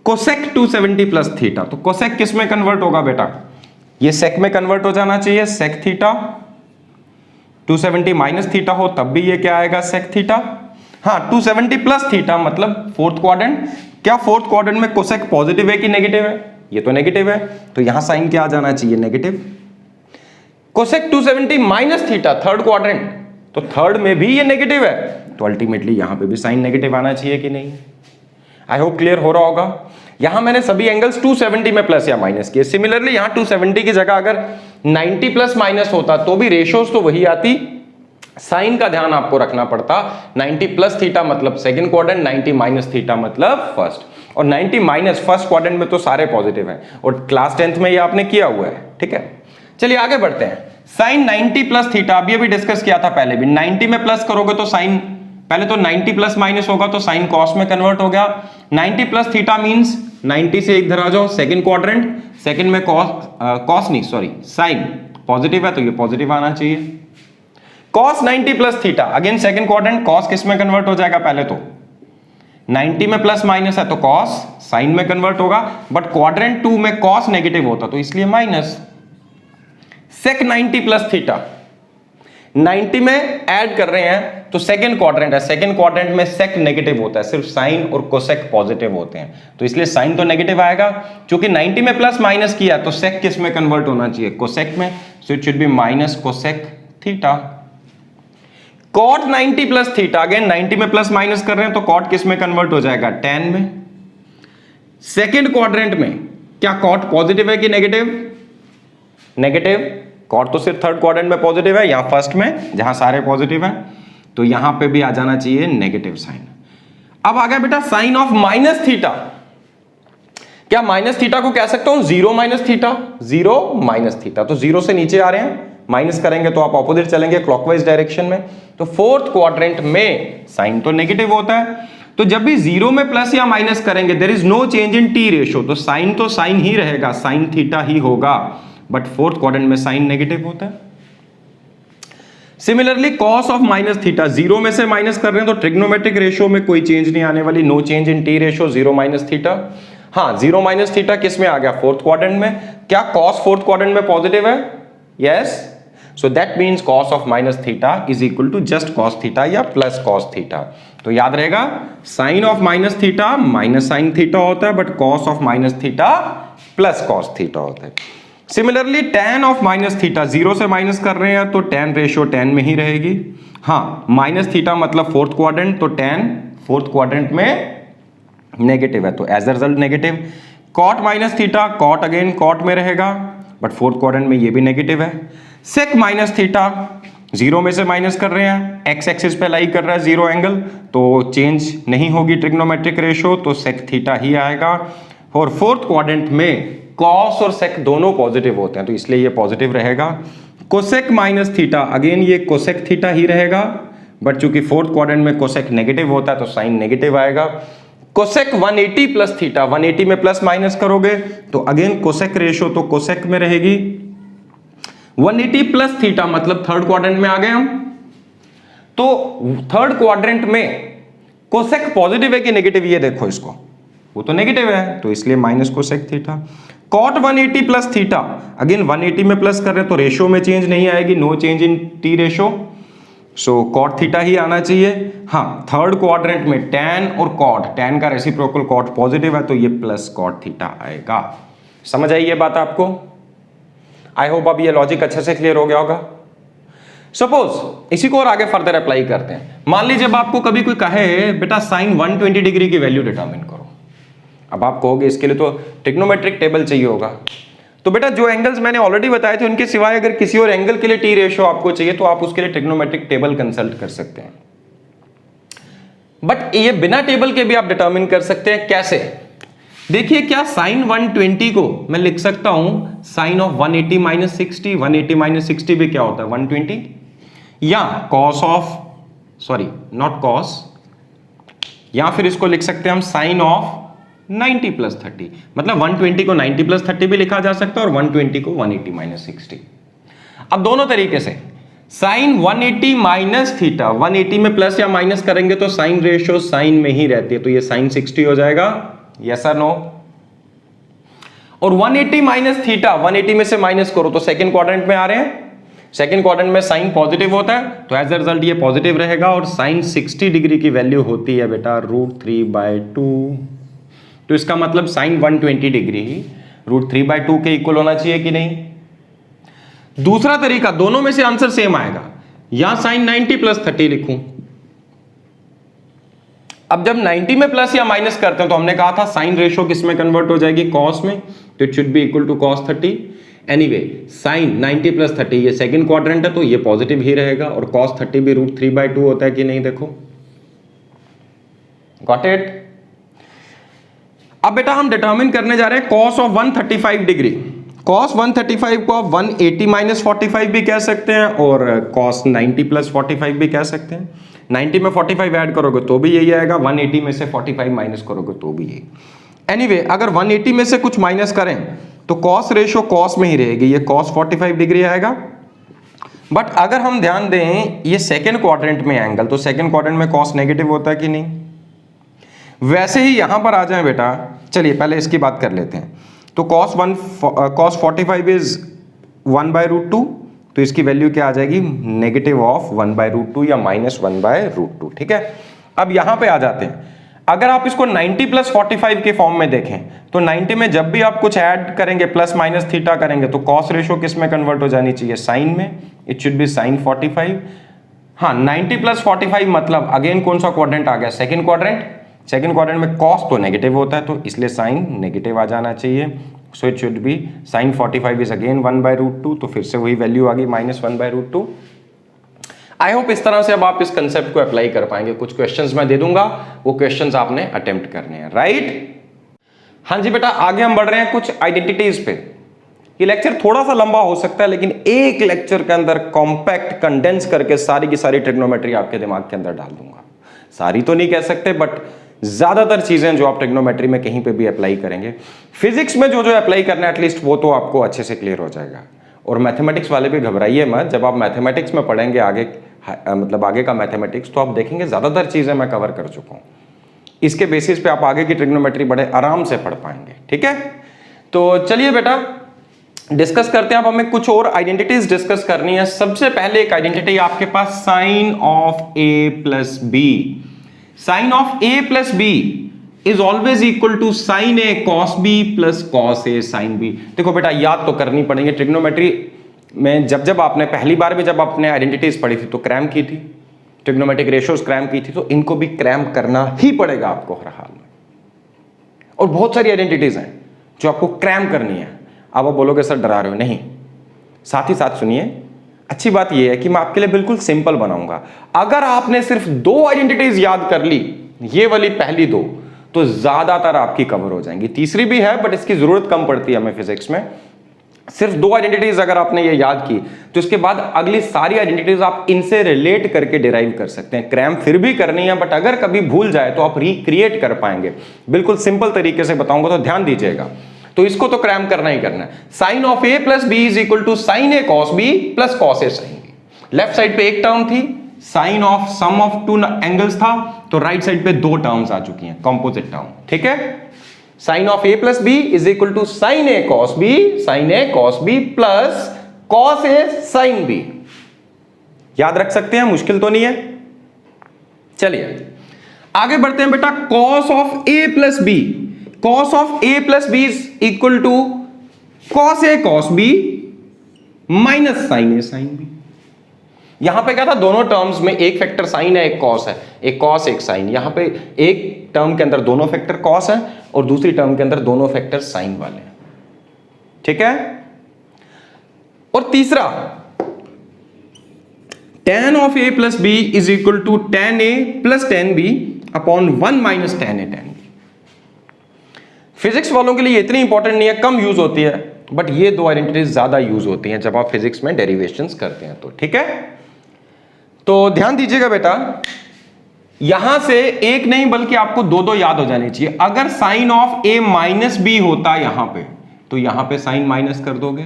cosec 270 plus theta, तो कोसेक किस में कन्वर्ट होगा बेटा, ये सेक में कन्वर्ट हो जाना चाहिए, सेक थीटा। 270 माइनस थीटा हो तब भी ये क्या आएगा, सेक थीटा। हाँ 270 प्लस थीटा मतलब फोर्थ क्वाड्रेंट, क्या फोर्थ क्वाड्रेंट में कोसेक पॉजिटिव है कि नेगेटिव है, ये तो नेगेटिव है तो यहां साइन क्या आ जाना चाहिए, negative. Cosec 270 minus theta third quadrant, तो थर्ड में भी ये नेगेटिव है तो अल्टीमेटली यहां पे भी साइन नेगेटिव आना चाहिए कि नहीं। आई होप क्लियर हो रहा होगा। यहां मैंने सभी एंगल्स 270 में प्लस या माइनस किए, सिमिलरली यहां 270 की जगह अगर 90 प्लस माइनस होता तो भी रेशियोज तो वही आती, साइन का ध्यान आपको रखना पड़ता। 90 प्लस थीटा मतलब सेकंड क्वाड्रेंट, 90 माइनस थीटा मतलब फर्स्ट, और 90 माइनस फर्स्ट क्वाड्रेंट में तो सारे पॉजिटिव हैं और क्लास 10th में ये आपने किया हुआ है, ठीक है। चलिए आगे बढ़ते हैं। साइन 90 प्लस थीटा अभी अभी डिस्कस किया था पहले भी, 90 में प्लस करोगे तो साइन, पहले तो 90 प्लस माइनस होगा तो साइन कॉस में कन्वर्ट हो गया। 90 प्लस थीटा मींस 90 से इधर आ जाओ, सेकंड क्वाड्रेंट, सेकंड में कॉस नहीं सॉरी साइन पॉजिटिव है तो ये पॉजिटिव आना चाहिए। cos 90 plus theta, again second quadrant, cos किस में कन्वर्ट हो जाएगा, पहले तो 90 में प्लस माइनस है तो cos साइन में कन्वर्ट होगा, बट क्वाड्रेंट 2 में cos नेगेटिव होता तो इसलिए माइनस। sec 90 प्लस थीटा, 90 में ऐड कर रहे हैं तो सेकंड क्वाड्रेंट है, सेकंड क्वाड्रेंट में sec नेगेटिव होता है, सिर्फ साइन और cosec पॉजिटिव होते हैं तो इसलिए साइन तो नेगेटिव आएगा। क्योंकि 90 में प्लस माइनस किया तो sec किस में कन्वर्ट होना चाहिए, cosec में, सो it should B minus cosec theta. cot 90 plus theta, again 90 में प्लस माइनस कर रहे हैं तो cot किस में कन्वर्ट हो जाएगा, tan में। सेकंड क्वाड्रेंट में क्या cot पॉजिटिव है कि नेगेटिव, नेगेटिव, cot तो सिर्फ थर्ड क्वाड्रेंट में पॉजिटिव है, यहां फर्स्ट में जहां सारे पॉजिटिव हैं तो यहां पे भी आ जाना चाहिए नेगेटिव साइन। अब आ गया बेटा साइन ऑफ माइनस थीटा, क्या माइनस थीटा को कह सकता हूं zero minus theta, zero minus theta, तो जीरो से नीचे आ रहे हैं, माइनस करेंगे तो आप ऑपोजिट चलेंगे क्लॉकवाइज डायरेक्शन में, तो फोर्थ क्वाड्रेंट में साइन तो नेगेटिव होता है, तो जब भी जीरो में प्लस या माइनस करेंगे there is no change in T ratio, तो साइन ही रहेगा, साइन थीटा ही होगा, बट फोर्थ क्वाड्रेंट में साइन नेगेटिव होता है। Similarly cos of minus theta, zero में से माइनस कर रहे हैं तो ट्रिग्नोमेट्रिक रेशियो में कोई चेंज नहीं आने वाली, no change in T ratio, zero minus theta. हाँ जीरो माइनस थीटा किस में आ गया, फोर्थ क्वाड्रेंट में, क्या कॉस फोर्थ क्वाड्रेंट में पॉजिटिव है, yes, so that means cos of minus theta is equal to just cos theta या प्लस कॉस थीटा। तो याद रहेगा sine of minus theta minus sine theta होता है, but cos of minus theta plus cos theta होता है। Similarly tan of minus theta, zero से minus कर रहे हैं तो tan रेशियो tan में ही रहेगी। हाँ माइनस थीटा मतलब फोर्थ क्वाड्रेंट, तो tan फोर्थ क्वाड्रेंट में नेगेटिव है तो as a result negative. cot minus theta, cot again cot में रहेगा बट फोर्थ क्वाड्रेंट में ये भी नेगेटिव है। sec माइनस थीटा, जीरो में से माइनस कर रहे हैं, एक्स एक्सिस पे लाई कर रहा है जीरो एंगल तो चेंज नहीं होगी ट्रिग्नोमेट्रिक रेशियो, तो sec थीटा ही आएगा। और फोर्थ क्वाड्रेंट में cos और sec दोनों पॉजिटिव होते हैं तो इसलिए ये पॉजिटिव रहेगा। cosec माइनस थीटा, अगेन ये cosec थीटा ही रहेगा, बट चूंकि फोर्थ क्वाड्रेंट में cosec नेगेटिव होता है तो साइन नेगेटिव आएगा। कोसेक 180 प्लस थीटा, 180 में प्लस माइनस करोगे तो अगेन कोसेक रेशियो तो कोसेक में रहेगी 180 प्लस थीटा, मतलब थर्ड क्वाड्रेंट में आ गए हम। तो थर्ड क्वाड्रेंट में कोसेक पॉजिटिव है कि नेगेटिव, ये देखो इसको, वो तो नेगेटिव है तो इसलिए minus cosec theta. Cot 180 plus theta, again 180 में प्लस कर रहे हैं तो रेशियो में चेंज नहीं आएगी, no change in T ratio, so cot theta ही आना चाहिए। हाँ, थर्ड क्वाड्रेंट में टैन और कॉट, टैन का रेसिप्रोकल कॉट पॉजिटिव है तो ये प्लस कॉट थीटा आएगा। समझ आई ये बात आपको? आई होप अब ये लॉजिक अच्छे से क्लियर हो गया होगा। सपोज इसी को और आगे फर्दर अप्लाई करते हैं। मान लीजिए जब आपको कभी कोई कहे बेटा साइन 120 डिग्री की वैल्यू डिटरमिन करो, अब आप कहोगे इसके लिए तो ट्रिग्नोमेट्रिक टेबल चाहिए होगा, तो बेटा जो एंगल्स मैंने ऑलरेडी बताए थे उनके सिवाय अगर किसी और एंगल के लिए टी रेशियो आपको चाहिए तो आप उसके लिए ट्रिग्नोमेट्रिक टेबल कंसल्ट कर सकते हैं। बट ये बिना टेबल के भी आप डिटरमिन कर सकते हैं। कैसे? देखिए, क्या साइन 120 को मैं लिख सकता हूं साइन ऑफ 180 माइनस 60, 180 माइनस 60 भी क्या होता है 120, या cos of, sorry not cos, या फिर इसको लिख सकते हैं हम साइन ऑफ 90 प्लस 30, मतलब 120 को 90 प्लस 30 भी लिखा जा सकता है और 120 को 180 माइनस 60। अब दोनों तरीके से साइन 180 माइनस थीटा, 180 में प्लस या माइनस करेंगे तो साइन रेशियो साइन में ही रहती है, तो ये साइन 60 हो जाएगा, यस और नो। और 180 माइनस थीटा, 180 में से माइनस करो तो सेकंड क्वाड्रेंट में आ रहे हैं, सेकंड क्वाड्रेंट में साइन पॉजिटिव होता है तो एज अ रिजल्ट ये पॉजिटिव रहेगा, और साइन 60 डिग्री की वैल्यू होती है बेटा √3/2, तो इसका मतलब साइन 120 डिग्री ही √3/2 के इक्वल होना चाहिए कि नहीं। दूसरा तरीका, दोनों में से आंसर सेम आएगा, यहां साइन 90 प्लस 30 लिखूं। अब जब 90 में प्लस या माइनस करते हैं तो हमने कहा था साइन रेशियो किस में कन्वर्ट हो जाएगी, कॉस में, तो it should be equal to cos 30। Anyway sine 90 plus 30 ये सेकंड क्वाड्रेंट है तो ये पॉजिटिव ही रहेगा, और कॉस 30 भी √3/2 होता है कि नहीं, देखो, गॉट इट। अब बेटा हम डिटरमिन करने जा रहे हैं कॉस ऑफ 135 डिग्री। कॉस 135 को आप 180 माइनस 45 भी कह सकते हैं और कॉस 90 प्लस 45 भी कह सकते हैं। 90 में 45 ऐड करोगे तो भी यही आएगा, 180 में से 45 माइनस करोगे तो भी यही। एनीवे अगर 180 में से कुछ माइनस करें तो कॉस रेशियो कॉस में ही रहेगी, ये कॉस 45 डिग्री आएगा। बट अगर हम ध्यान दें ये सेकेंड क्वाड्रेंट में एंगल, तो सेकेंड क्वाड्रेंट में कॉस नेगेटिव होता है कि नहीं। वैसे ही यहां पर आ जाए बेटा, चलिए पहले इसकी बात कर लेते हैं। तो cos 45 इज 1/√2, तो इसकी वैल्यू क्या आ जाएगी, नेगेटिव ऑफ 1/√2 या माइनस 1/√2, ठीक है। अब यहां पे आ जाते हैं, अगर आप इसको 90 प्लस 45 के फॉर्म में देखें तो 90 में जब भी आप कुछ ऐड करेंगे प्लस माइनस थीटा करेंगे तो कॉस रेशियो किस में कन्वर्ट हो जानी चाहिए, साइन में, इट शुड बी साइन 45। हाँ, 90 प्लस 45 मतलब अगेन कौन सा क्वाड्रेंट आ गया, सेकेंड क्वाड्रेंट। सेकेंड क्वाड्रेंट में कॉस तो नेगेटिव होता है तो इसलिए साइन नेगेटिव आ जाना चाहिए, so it should be sine 45 is again 1/√2, तो फिर से वही वैल्यू आ गई माइनस 1/√2। आई होप इस तरह से अब आप इस कंसेप्ट को अप्लाई कर पाएंगे। कुछ क्वेश्चंस मैं दे दूंगा, वो क्वेश्चंस आपने अटेम्प्ट करने हैं, राइट। हाँ जी बेटा, आगे हम बढ़ रहे हैं कुछ आइडेंटिटीज पे। ये लेक्चर थोड़ा सा लंबा हो सकता है लेकिन एक लेक्चर के अंदर कॉम्पैक्ट कंडेंस करके सारी की सारी ट्रिग्नोमेट्री आपके दिमाग के अंदर डाल दूंगा। सारी तो नहीं कह सकते बट ज्यादातर चीजें जो आप ट्रिग्नोमेट्री में कहीं पे भी अप्लाई करेंगे, फिजिक्स में जो जो अप्लाई करना है एटलीस्ट वो तो आपको अच्छे से क्लियर हो जाएगा। और मैथमेटिक्स वाले भी घबराइए मत, जब आप मैथमेटिक्स में पढ़ेंगे आगे, मतलब आगे का मैथमेटिक्स, तो आप देखेंगे ज्यादातर चीजें मैं कवर कर चुका हूं। इसके बेसिस पे आप आगे की ट्रिग्नोमेट्री बड़े आराम से पढ़ पाएंगे, ठीक है। तो चलिए बेटा डिस्कस करते हैं। अब हमें कुछ और आइडेंटिटीज डिस्कस करनी है। सबसे पहले एक आइडेंटिटी आपके पास sine of A plus B. Sine of A plus B is always equal to sine A cos B plus cos A sine B. देखो बेटा याद तो करनी पड़ेगी, ट्रिग्नोमेट्री में जब आपने पहली बार भी जब आपने आइडेंटिटीज पढ़ी थी तो क्रैम की थी, ट्रिग्नोमेट्रिक रेशियोज क्रैम की थी, तो इनको भी क्रैम करना ही पड़ेगा आपको हर हाल में। और बहुत सारी आइडेंटिटीज हैं जो आपको क्रैम करनी है। अब आप बोलोगे सर डरा रहे हो, नहीं, साथ ही साथ सुनिए। अच्छी बात यह है कि मैं आपके लिए बिल्कुल सिंपल बनाऊंगा। अगर आपने सिर्फ 2 आइडेंटिटीज याद कर ली, ये वाली पहली 2, तो ज्यादातर आपकी कवर हो जाएंगी। तीसरी भी है बट इसकी जरूरत कम पड़ती है हमें फिजिक्स में। सिर्फ 2 आइडेंटिटीज अगर आपने ये याद की तो इसके बाद अगली सारी आइडेंटिटीज आप इनसे रिलेट करके डिराइव कर सकते हैं। क्रैम फिर भी करनी है, बट अगर कभी भूल जाए तो आप रिक्रिएट कर पाएंगे। बिल्कुल सिंपल तरीके से बताऊंगा, तो ध्यान दीजिएगा। तो इसको तो क्रैम करना ही करना है। Sine of A plus B is equal to sine A cos B plus cos A sine B. Left side पे एक टर्म थी, sine of sum of 2 angles था, तो राइट साइड पे 2 टर्म्स आ चुकी हैं, कंपोजिट टर्म। ठीक है, sine of A plus B is equal to sine A cos B, sine A cos B plus cos A sine B. याद रख सकते हैं, मुश्किल तो नहीं है। चलिए आगे बढ़ते हैं बेटा। Cos of A plus B, cos of A plus B is equal to cos A cos B minus sine A sine B. यहां पे क्या था, दोनों टर्म्स में एक फैक्टर साइन है, एक कॉस है, एक कॉस एक साइन। यहां पे एक टर्म के अंदर दोनों फैक्टर कॉस है और दूसरी टर्म के अंदर दोनों फैक्टर साइन वाले हैं। ठीक है, और तीसरा tan of A plus B is equal to tan A plus tan B upon 1 minus tan A tan B. Physics वालों के लिए इतनी इंपॉर्टेंट नहीं है, कम यूज होती है, बट ये 2 आइडेंटिटीज ज्यादा यूज होती हैं जब आप फिजिक्स में डेरिवेशंस करते हैं तो। ठीक है, तो ध्यान दीजिएगा बेटा, यहां से एक नहीं बल्कि आपको 2 याद हो जाने चाहिए। अगर sine of A minus B होता यहां पे, तो यहां पे साइन माइनस कर दोगे,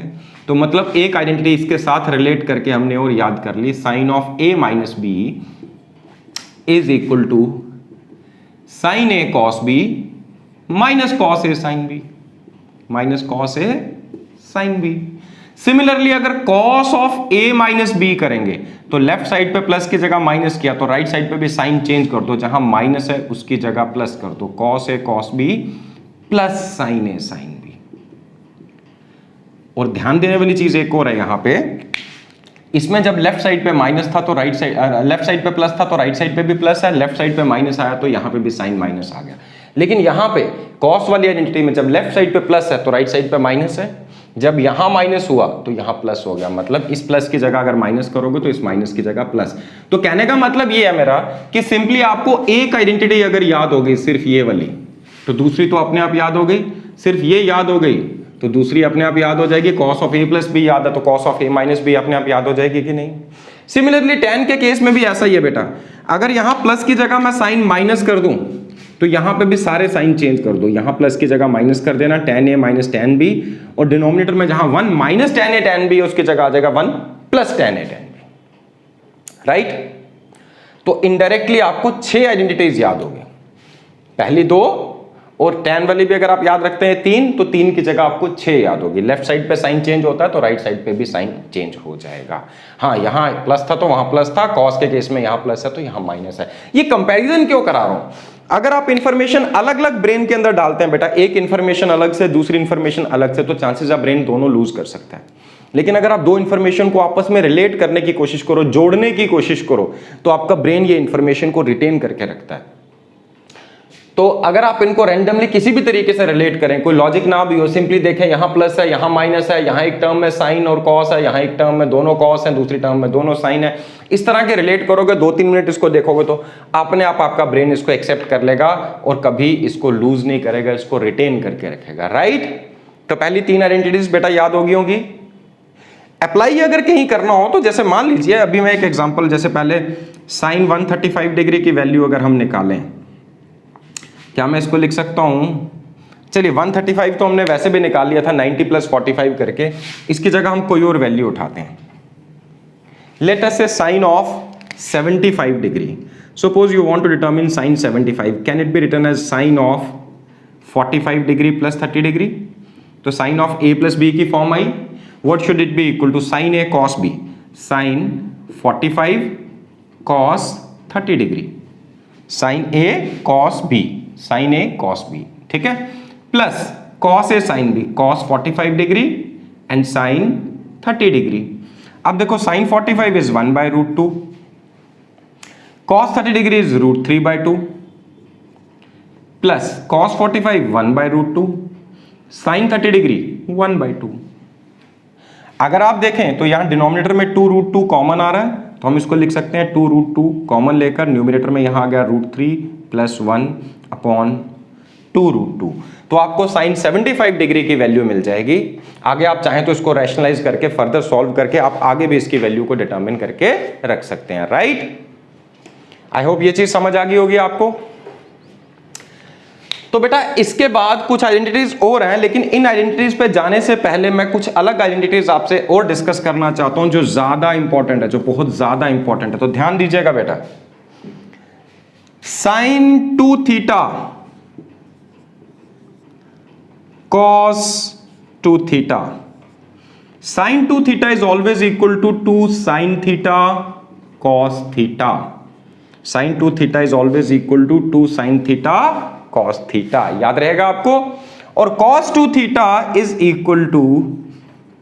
तो मतलब एक आइडेंटिटी इसके साथ रिलेट करके हमने और याद कर ली। Sine of A minus B is equal to sine A cos B minus cos A sine B, minus cos A sine B. Similarly अगर cos of A minus B करेंगे तो लेफ्ट साइड पे प्लस की जगह minus किया, तो right side पे भी साइन चेंज कर दो, जहां माइनस है उसकी जगह प्लस कर दो, cos A cos B plus sign A sine B. और ध्यान देने वाली चीज एक और है यहां पे, इसमें जब लेफ्ट साइड पे माइनस था तो राइट साइड, लेफ्ट साइड पे प्लस था तो राइट साइड पे भी प्लस है, लेफ्ट साइड पे माइनस आया तो यहां पे भी साइन माइनस आ गया। लेकिन यहां पे कॉस वाली आइडेंटिटी में जब लेफ्ट साइड पे प्लस है तो राइट साइड पे माइनस है, जब यहां माइनस हुआ तो यहां प्लस हो गया। मतलब इस प्लस की जगह अगर माइनस करोगे तो इस माइनस की जगह प्लस। तो कहने का मतलब ये है मेरा कि सिंपली आपको एक आइडेंटिटी अगर याद हो गई सिर्फ ये वाली, तो दूसरी तो अपने आप याद हो गई। सिर्फ ये याद हो गई तो दूसरी अपने आप याद हो जाएगी। Cos of A plus B याद है तो cos of A minus B अपने आप याद हो जाएगी कि नहीं। सिमिलरली tan के केस में भी ऐसा ही है बेटा, अगर यहां प्लस की जगह मैं साइन माइनस कर दूं तो यहां पे भी सारे साइन चेंज कर दो, यहां प्लस की जगह माइनस कर देना, tan a minus tan b, और डिनोमिनेटर में जहां 1 minus tan a tan b उसकी जगह आ जाएगा 1 plus tan a tan b। Right, तो इनडायरेक्टली आपको 6 आइडेंटिटीज याद हो गई, पहली 2 और tan वाली भी अगर आप याद रखते हैं 3, तो 3 की जगह आपको 6 याद होगी। लेफ्ट साइड पे साइन चेंज होता है तो राइट साइड पे भी साइन चेंज हो जाएगा। हाँ, यहां प्लस था तो वहां प्लस था, कॉस के केस में यहां प्लस है तो यहां माइनस है। ये कंपैरिजन क्यों करा रहा हूं, अगर आप इंफॉर्मेशन अलग अलग ब्रेन के अंदर डालते हैं बेटा, एक इंफॉर्मेशन अलग से दूसरी इंफॉर्मेशन अलग से, तो चांसेस ऑफ ब्रेन दोनों लूज कर सकता है। लेकिन अगर आप 2 इंफॉर्मेशन को आपस में रिलेट करने की कोशिश करो, जोड़ने की कोशिश करो, तो आपका ब्रेन ये इंफॉर्मेशन को रिटेन करके रखता है। तो अगर आप इनको रैंडमली किसी भी तरीके से रिलेट करें, कोई लॉजिक ना भी हो, सिंपली देखें यहां प्लस है यहां माइनस है, यहां एक टर्म में साइन और कॉस है, यहां एक टर्म में दोनों कॉस है, दूसरी टर्म में दोनों साइन है, इस तरह के रिलेट करोगे, 2-3 मिनट इसको देखोगे तो अपने आप आपका ब्रेन इसको एक्सेप्ट कर लेगा और कभी इसको लूज नहीं करेगा, इसको रिटेन करके रखेगा। राइट, तो पहली 3 आइडेंटिटीज बेटा याद होगी होगी। अप्लाई अगर कहीं करना हो तो जैसे मान लीजिए अभी मैं एक एग्जांपल, जैसे पहले साइन 135 डिग्री की वैल्यू अगर हम निकालें, क्या मैं इसको लिख सकता हूं, चलिए 135 तो हमने वैसे भी निकाल लिया था 90 प्लस 45 करके, इसकी जगह हम कोई और वैल्यू उठाते हैं। Let us say sine of 75 degree, suppose you want to determine sine 75, can it be written as sine of 45 degree plus 30 degree. तो sine of A plus B की फॉर्म आई, what should it be equal to sine A cos B, sine 45 cos 30 degree, sine A cos B, sine A cos B, ठीक है, plus cos A sine B, cos 45 degree and sign 30 degree. अब देखो sine 45 is 1/√2, cos 30 degree is √3/2, plus cos 45 1/√2, sine 30 degree 1/2। अगर आप देखें तो यहां denominator में 2√2 कॉमन आ रहा है, तो हम इसको लिख सकते हैं 2√2 कॉमन लेकर न्यूमरेटर में यहां आ गया √3 + 1 अपॉन 2√2। तो आपको साइन 75 डिग्री की वैल्यू मिल जाएगी। आगे आप चाहें तो इसको रैशनलाइज करके फर्दर सॉल्व करके आप आगे भी इसकी वैल्यू को डिटरमिन करके रख सकते हैं, राइट। आई होप ये चीज समझ आ गई होगी आपको। तो बेटा इसके बाद कुछ आइडेंटिटीज और हैं, लेकिन इन आइडेंटिटीज पे जाने से पहले मैं कुछ अलग आइडेंटिटीज आपसे और डिस्कस करना चाहता हूं जो ज्यादा इंपॉर्टेंट है, जो बहुत ज्यादा इंपॉर्टेंट है। तो ध्यान दीजिएगा बेटा, sign 2 theta cos 2 theta, sin 2 theta is always equal to 2 sin theta cos theta, sin 2 theta is always equal to 2 sin theta cos theta, याद रहेगा आपको। और cos 2 theta is equal to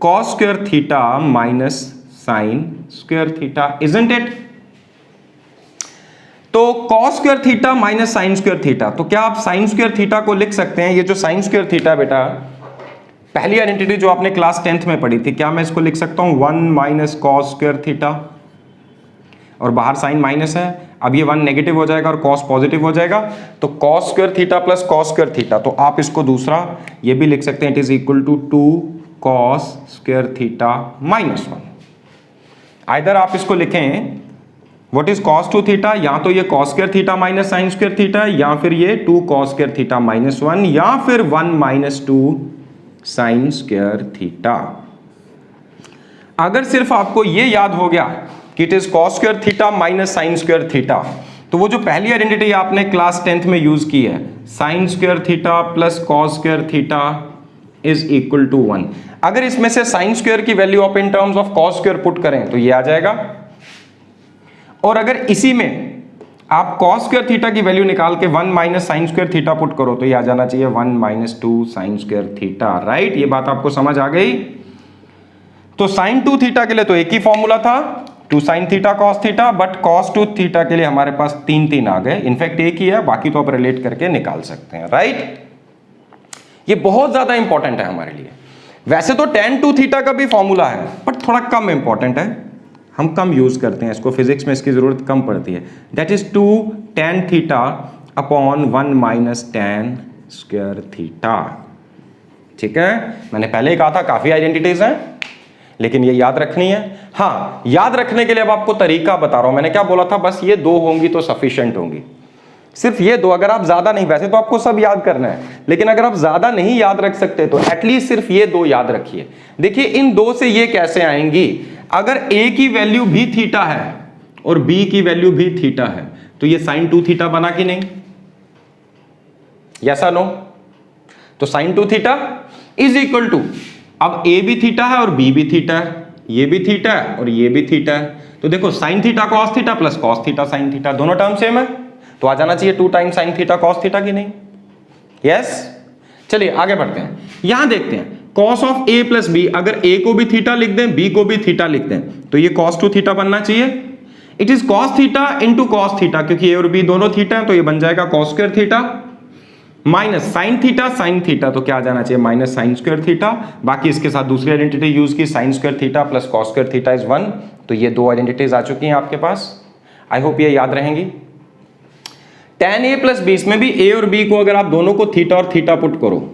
cos square theta minus sin square theta, isn't it? तो cos square theta minus sine square theta, तो क्या आप sign square theta को लिख सकते हैं? ये जो साइन स्क्वायर थीटा बेटा पहली आइडेंटिटी जो आपने क्लास 10th में पढ़ी थी, क्या मैं इसको लिख सकता हूं 1 माइनस कॉस स्क्वायर थीटा, और बाहर साइन माइनस है, अब ये 1 नेगेटिव हो जाएगा और कॉस पॉजिटिव हो जाएगा, तो cos square theta plus cos square theta, तो आप इसको दूसरा ये भी लिख सकते हैं, it is equal to 2 cos square theta minus 1। Either आप इसको लिखें व्हाट इज cos 2 थीटा, या तो ये cos square theta minus sine square theta, या फिर ये 2 cos स्क्वायर थीटा माइनस 1, या फिर 1 माइनस 2 साइन स्क्वायर थीटा। अगर सिर्फ आपको ये याद हो गया कि it is cos square theta minus sine square theta, तो वो जो पहली आइडेंटिटी आपने क्लास 10th में यूज की है, sine square theta plus cos square theta is equal to 1, अगर इसमें से साइन स्क्वायर की वैल्यू आप in terms of cos square put करें तो ये आ जाएगा, और अगर इसी में आप cos स्क्वायर थीटा की वैल्यू निकाल के 1 minus sine square theta put करो तो ये आ जाना चाहिए 1 minus 2 sign square theta, right. ये बात आपको समझ आ गई। तो साइन 2 थीटा के लिए तो एक ही फॉर्मूला था 2 sine theta cos theta, but cos 2 theta के लिए हमारे पास 3 आ गए, इनफैक्ट एक ही है, बाकी तो आप रिलेट करके निकाल सकते हैं, राइट। ये बहुत ज्यादा इंपॉर्टेंट है हमारे लिए। वैसे तो tan 2 थीटा का भी फॉर्मूला है, बट थोड़ा कम इंपॉर्टेंट है, हम कम यूज करते हैं इसको, फिजिक्स में इसकी जरूरत कम पड़ती है। That is 2 tan theta upon 1 minus tan square theta, ठीक है। मैंने पहले ही कहा था काफी आइडेंटिटीज हैं, लेकिन ये याद रखनी है। हाँ, याद रखने के लिए अब आपको तरीका बता रहा हूं। मैंने क्या बोला था, बस ये 2 होंगी तो सफिशिएंट होंगी, सिर्फ ये 2। अगर आप ज्यादा नहीं, वैसे तो आपको सब याद करना है, लेकिन अगर आप ज्यादा नहीं याद रख सकते तो एटलीस्ट सिर्फ ये 2 याद रखिए। देखिए इन 2 से ये कैसे आएंगी, अगर a की वैल्यू भी थीटा है और b की वैल्यू भी थीटा है तो ये साइन 2 थीटा बना कि नहीं, यस और नो। तो sine 2 theta is equal to, अब a भी थीटा है और b भी थीटा है, ये भी थीटा है और ये भी थीटा है, तो देखो sine theta cos theta plus cos theta sine theta, दोनों टर्म सेम है, तो आ जाना चाहिए 2 times sine theta cos theta की नहीं, यस। चलिए आगे बढ़ते हैं, यहां देखते हैं cos of a plus b, अगर a को भी थीटा लिख दें b को भी थीटा लिख दें तो ये cos 2 थीटा बनना चाहिए। It is cos theta into cos theta, क्योंकि a और b दोनों थीटा है तो ये बन जाएगा cos square theta minus sine theta, तो क्या आ जाना चाहिए माइनस साइन स्क्वायर थीटा। बाकी इसके साथ दूसरी आइडेंटिटी यूज की, sign square theta plus cos square theta is 1, तो ये 2 आइडेंटिटीज आ चुकी हैं आपके पास। आई होप ये याद रहेंगी। tan a प्लस b, इसमें भी a और b को अगर आप दोनों को थीटा और थीटा पुट करो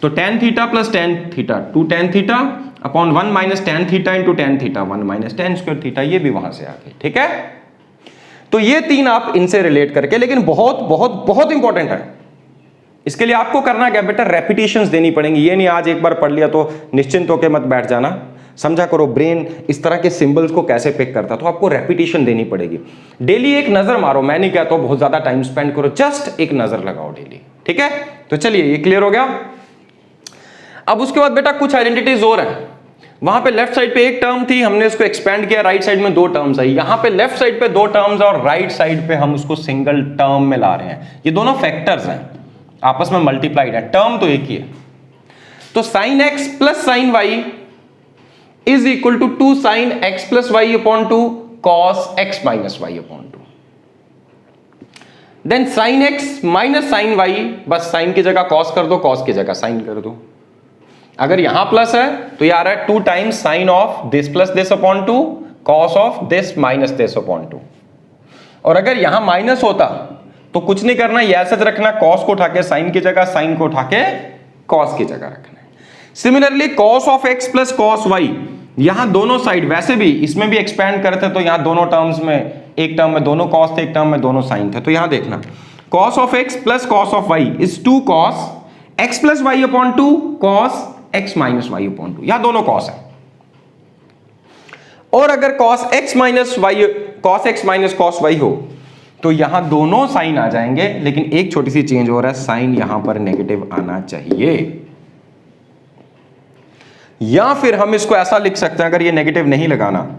तो tan theta plus tan theta 2 tan theta upon 1 minus tan theta into tan theta 1 minus tan square theta, ये भी वहां से आ गई, ठीक है। तो ये 3 आप इनसे रिलेट करके, लेकिन बहुत बहुत बहुत इंपॉर्टेंट है, इसके लिए आपको करना क्या बेटा, रेपिटेशंस देनी पड़ेंगी। ये नहीं आज एक बार पढ़ लिया तो निश्चिंत होकर मत बैठ जाना, समझा करो ब्रेन इस तरह के सिंबल्स को कैसे पिक करता, तो आपको रेपिटेशन देनी पड़ेगी। डेली एक नजर मारो, मैं नहीं कहता बहुत ज्यादा टाइम स्पेंड करो, जस्ट एक नजर लगाओ डेली, ठीक है। तो चलिए ये क्लियर हो गया। अब उसके बाद बेटा कुछ आइडेंटिटीज और हैं। वहां पे लेफ्ट साइड पे एक टर्म थी, हमने इसको एक्सपेंड किया, राइट साइड में 2 टर्म्स आई। यहां पे लेफ्ट साइड पे 2 टर्म्स और राइट साइड पे हम उसको सिंगल टर्म में ला रहे हैं। ये दोनों फैक्टर्स हैं, आपस में मल्टीप्लाइड है, टर्म तो एक ही है। तो sine x plus sine y is equal to 2 sine x plus y upon 2 cos x minus y upon 2। Then sine x minus sine y, बस साइन की जगह कॉस कर दो, कॉस की जगह साइन कर दो। अगर यहां प्लस है तो ये आ रहा है 2 times sign of this plus this upon 2 cos of this minus this upon 2। और अगर यहां माइनस होता तो कुछ नहीं करना, ये ऐसा रखना, कॉस को उठा के साइन की जगह, साइन को उठा के कॉस की जगह रखना है। Similarly cos of x plus cos y, यहां दोनों साइड, वैसे भी इसमें भी एक्सपैंड करते तो यहां दोनों टर्म्स में, एक टर्म में दोनों कॉस थे, एक टर्म में दोनों साइन थे, तो यहां देखना cos of x plus cos of y is 2 cos x plus y upon 2 cos x minus y upon 2, यहां दोनों कॉस है। और अगर cos x minus y, cos x minus cos y हो तो यहां दोनों साइन आ जाएंगे, लेकिन एक छोटी सी चेंज हो रहा है, साइन यहां पर नेगेटिव आना चाहिए। या फिर हम इसको ऐसा लिख सकते हैं, अगर ये नेगेटिव नहीं लगाना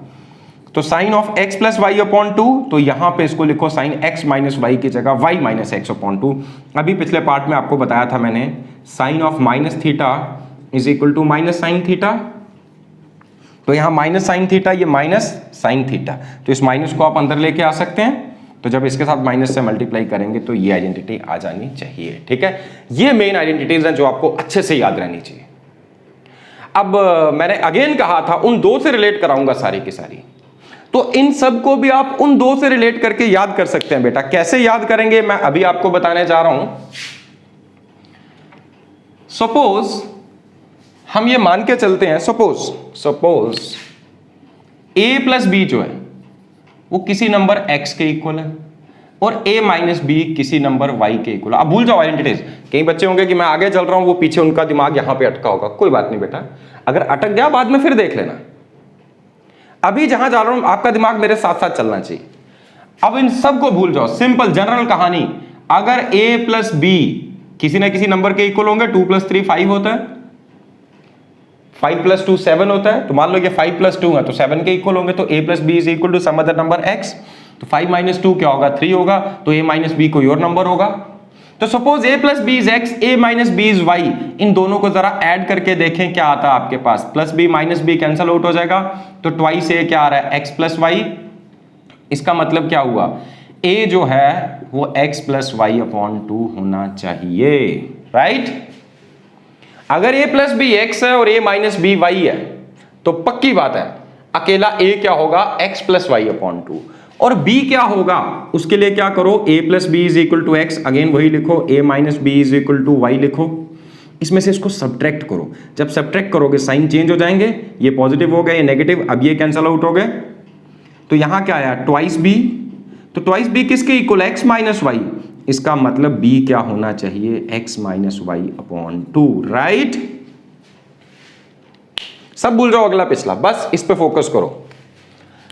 तो sine of x plus y upon 2, तो यहां पे इसको लिखो साइन एक्स माइनस वाई की जगह वाई माइनस एक्स अपॉन 2। अभी पिछले पार्ट में आपको बताया था मैंने, sine of minus theta is equal to minus sine theta, तो यहां माइनस साइन थीटा, ये माइनस साइन थीटा, तो इस माइनस को आप अंदर लेके आ सकते हैं, तो जब इसके साथ माइनस से मल्टीप्लाई करेंगे तो ये आइडेंटिटी आ जानी चाहिए। ठीक है, ये मेन आइडेंटिटीज हैं जो आपको अच्छे से याद रहनी चाहिए। अब मैंने अगेन कहा था उन दो से रिलेट कराऊंगा सारी की सारी, तो इन सब को भी आप उन दो से रिलेट करके याद कर सकते हैं। बेटा कैसे याद करेंगे मैं अभी आपको बताने जा रहा हूं। सपोज हम ये मान के चलते हैं, सपोज a प्लस बी जो है वो किसी नंबर x के इक्वल है और a माइनस बी किसी नंबर y के इक्वल है। अब भूल जाओ आइडेंटिटीज, कई बच्चे होंगे कि मैं आगे चल रहा हूं, वो पीछे उनका दिमाग यहां पे अटका होगा। कोई बात नहीं बेटा, अगर अटक गया बाद में फिर देख लेना, अभी जहां जा रहा हूं आपका दिमाग मेरे साथ साथ चलना चाहिए। अब इन सब को भूल जाओ, सिंपल जनरल कहानी, अगर a प्लस बी किसी ना किसी नंबर के इक्वल होंगे, 2 प्लस 3 5 होता है, 5 प्लस 2 7 होता है, तो मान लो ये 5 प्लस 2 है तो 7 के इक्वल होंगे, तो a plus B is equal to some other number x, तो 5 माइनस 2 क्या होगा, 3 होगा, तो a माइनस बी कोई और नंबर होगा। तो suppose a plus B is x, a minus B is y, इन दोनों को जरा ऐड करके देखें क्या आता है आपके पास, plus B minus B cancel out हो जाएगा, तो ट्वाइस a क्या आ रहा है, x प्लस वाई। इसका मतलब क्या हुआ, a जो है वो x प्लस वाई अपॉन 2 होना चाहिए, राइट। अगर a प्लस बी एक्स है और a माइनस बी वाई है तो पक्की बात है अकेला a क्या होगा, x प्लस वाई अपॉन 2, और b क्या होगा उसके लिए क्या करो, a plus B is equal to x, again वही लिखो, a minus B is equal to y लिखो, इसमें से इसको सब्ट्रैक्ट करो, जब सब्ट्रैक्ट करोगे साइन चेंज हो जाएंगे, ये पॉजिटिव हो गए, ये नेगेटिव, अब ये कैंसिल आउट हो गए, तो यहां क्या आया, ट्वाइस b, तो ट्वाइस b किसके इक्वल, x माइनस वाई, इसका मतलब b क्या होना चाहिए, x minus y upon 2, right. सब भूल जाओ अगला पिछला, बस इस पे फोकस करो।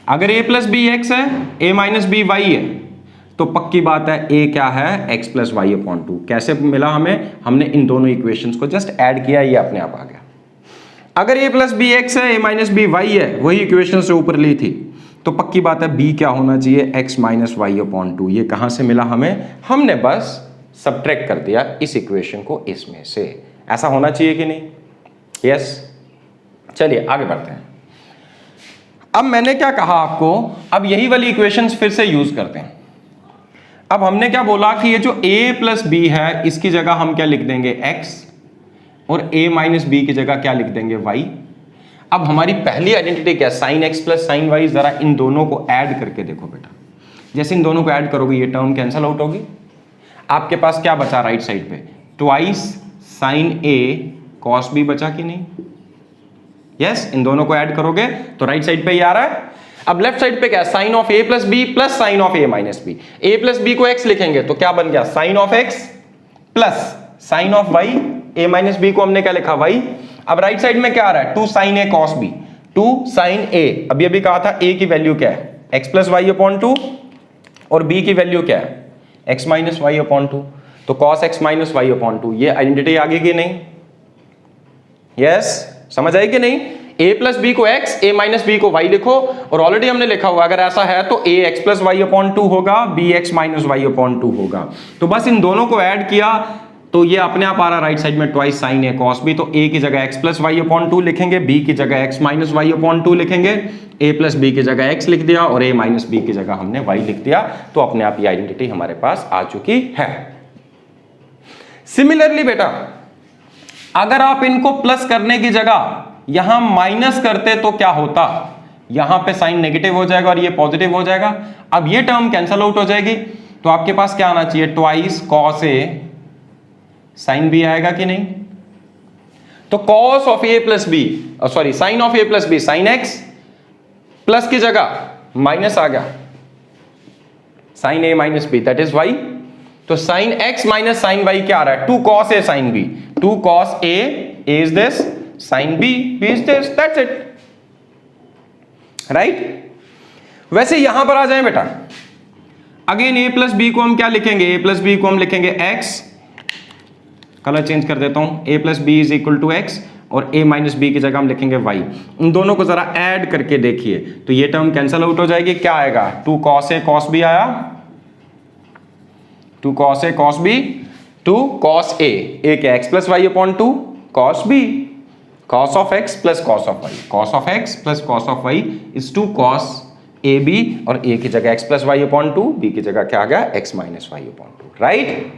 अगर a प्लस बी एक्स है, a माइनस बी वाई है, तो पक्की बात है a क्या है, x प्लस वाई अपॉन 2। कैसे मिला हमें, हमने इन दोनों इक्वेशंस को जस्ट ऐड किया, ये अपने आप आ गया। अगर a प्लस बी एक्स है, a माइनस बी वाई है, वही इक्वेशन से ऊपर ली थी, तो पक्की बात है b क्या होना चाहिए, x माइनस वाई अपॉन 2। ये कहां से मिला हमें, हमने बस सब्ट्रैक्ट कर दिया इस इक्वेशन को इसमें से। ऐसा होना चाहिए कि नहीं, यस। चलिए आगे बढ़ते हैं। अब मैंने क्या कहा आपको, अब यही वाली इक्वेशंस फिर से यूज करते हैं। अब हमने क्या बोला कि ये जो a प्लस बी है इसकी जगह हम क्या लिख देंगे, x, और a माइनस बी की जगह क्या लिख देंगे, y। अब हमारी पहली आइडेंटिटी क्या है, sine x plus sine y. जरा इन दोनों को ऐड करके देखो बेटा, जैसे इन दोनों को ऐड करोगे ये टर्म कैंसिल आउट होगी, आपके पास क्या बचा राइट साइड पे, twice sign A cos B बचा कि नहीं, यस। इन दोनों को ऐड करोगे तो राइट साइड पे ये आ रहा है। अब लेफ्ट साइड पे क्या है, sine of A plus b plus sine of A minus b. A plus b को एक्स लिखेंगे तो क्या बन गया, sine of x plus sine of y, a minus b को हमने क्या लिखा, वाई। अब राइट साइड में क्या आ रहा है, 2 sine A cos B, 2 sine ए, अभी अभी कहा था a की वैल्यू क्या है, x प्लस वाई अपॉन 2, और b की वैल्यू क्या है, x माइनस वाई अपॉन 2, तो cos x minus y upon 2। ये आइडेंटिटी आ गई कि नहीं, यस। समझ आई कि नहीं, a प्लस बी को x, a माइनस बी को y लिखो, और ऑलरेडी हमने लिखा हुआ अगर ऐसा है तो a x plus y upon 2 होगा, b x minus y upon 2 होगा। तो बस इन दोनों को ऐड किया तो ये अपने आप आ रहा राइट साइड में, twice sign A cos B, तो a की जगह x प्लस वाई अपॉन 2 लिखेंगे, b की जगह x माइनस वाई अपॉन 2 लिखेंगे, a प्लस बी की जगह x लिख दिया और a माइनस बी की जगह हमने y लिख दिया, तो अपने आप ये आइडेंटिटी हमारे पास आ चुकी है। सिमिलरली बेटा अगर आप इनको प्लस करने की जगह यहां माइनस करते तो क्या होता, यहां पे साइन नेगेटिव हो जाएगा और ये पॉजिटिव हो जाएगा। अब ये टर्म कैंसिल आउट हो जाएगी, तो आपके पास क्या आना चाहिए, twice cos A sine B आएगा कि नहीं। तो cos of A plus B, sorry sine of A plus B, sine x plus की जगह माइनस आ गया, sine A minus B, that is Y. तो sine x minus sine Y क्या आ रहा है, 2 cos A sine B, 2 cos A is this, sine B is this, that's it, right. वैसे यहां पर आ जाए बेटा, अगेन ए प्लस बी को हम क्या लिखेंगे, ए प्लस बी को हम लिखेंगे एक्स, कलर चेंज कर देता हूं, A plus B is equal to X, और a माइनस बी की जगह हम लिखेंगे y। इन दोनों को जरा ऐड करके देखिए तो ये टर्म कैंसल आउट हो जाएगी, क्या आएगा, 2 cos a cos b आया, 2 cos a cos b, 2 cos a क्या x plus y upon 2 cos b, cos of x plus cos of y, cos of x plus cos of y is 2 cos a b, और a की जगह x plus y upon 2, b की जगह क्या आ गया, x minus y upon 2, right.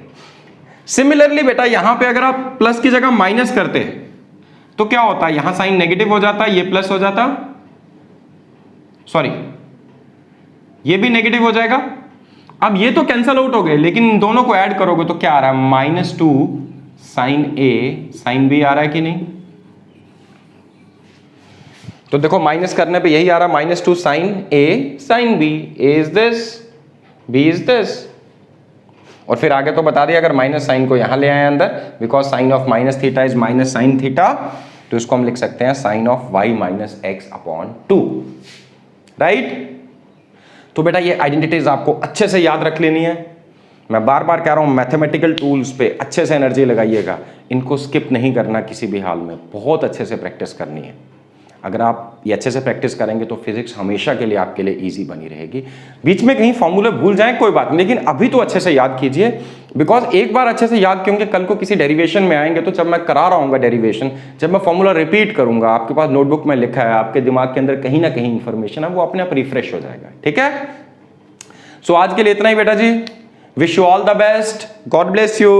Similarly बेटा यहां पे अगर आप प्लस की जगह माइनस करते तो क्या होता है, यहां साइन नेगेटिव हो जाता, ये प्लस हो जाता, सॉरी ये भी नेगेटिव हो जाएगा। अब ये तो कैंसल आउट हो गए, लेकिन इन दोनों को ऐड करोगे तो क्या आ रहा है, -2 साइन ए साइन बी आ रहा है कि नहीं। तो देखो माइनस करने पे यही आ रहा है, -2 sine A sine b, a is this, b is this, और फिर आगे तो बता दिया अगर माइनस साइन को यहां ले आए अंदर, because sine of minus theta is minus sine theta, तो इसको हम लिख सकते हैं sine of y minus x upon 2, right. तो बेटा ये आइडेंटिटीज आपको अच्छे से याद रख लेनी है, मैं बार बार कह रहा हूं मैथमेटिकल टूल्स पे अच्छे से एनर्जी लगाइएगा, इनको स्किप नहीं करना किसी भी हाल में, बहुत अच्छे से प्रैक्टिस करनी है। अगर आप ये अच्छे से प्रैक्टिस करेंगे तो फिजिक्स हमेशा के लिए आपके लिए इजी बनी रहेगी। बीच में कहीं फॉर्मूले भूल जाएं कोई बात नहीं, लेकिन अभी तो अच्छे से याद कीजिए, बिकॉज एक बार अच्छे से याद क्योंकि कल को किसी डेरिवेशन में आएंगे तो जब मैं करा रहा हूँ डेरिवेशन, जब मैं फॉर्मूला रिपीट करूंगा, आपके पास नोटबुक में लिखा है, आपके दिमाग के अंदर कहीं ना कहीं इंफॉर्मेशन है, वो अपने आप रिफ्रेश हो जाएगा, ठीक है। सो आज के लिए इतना ही बेटा जी, wish you all the best, God bless you.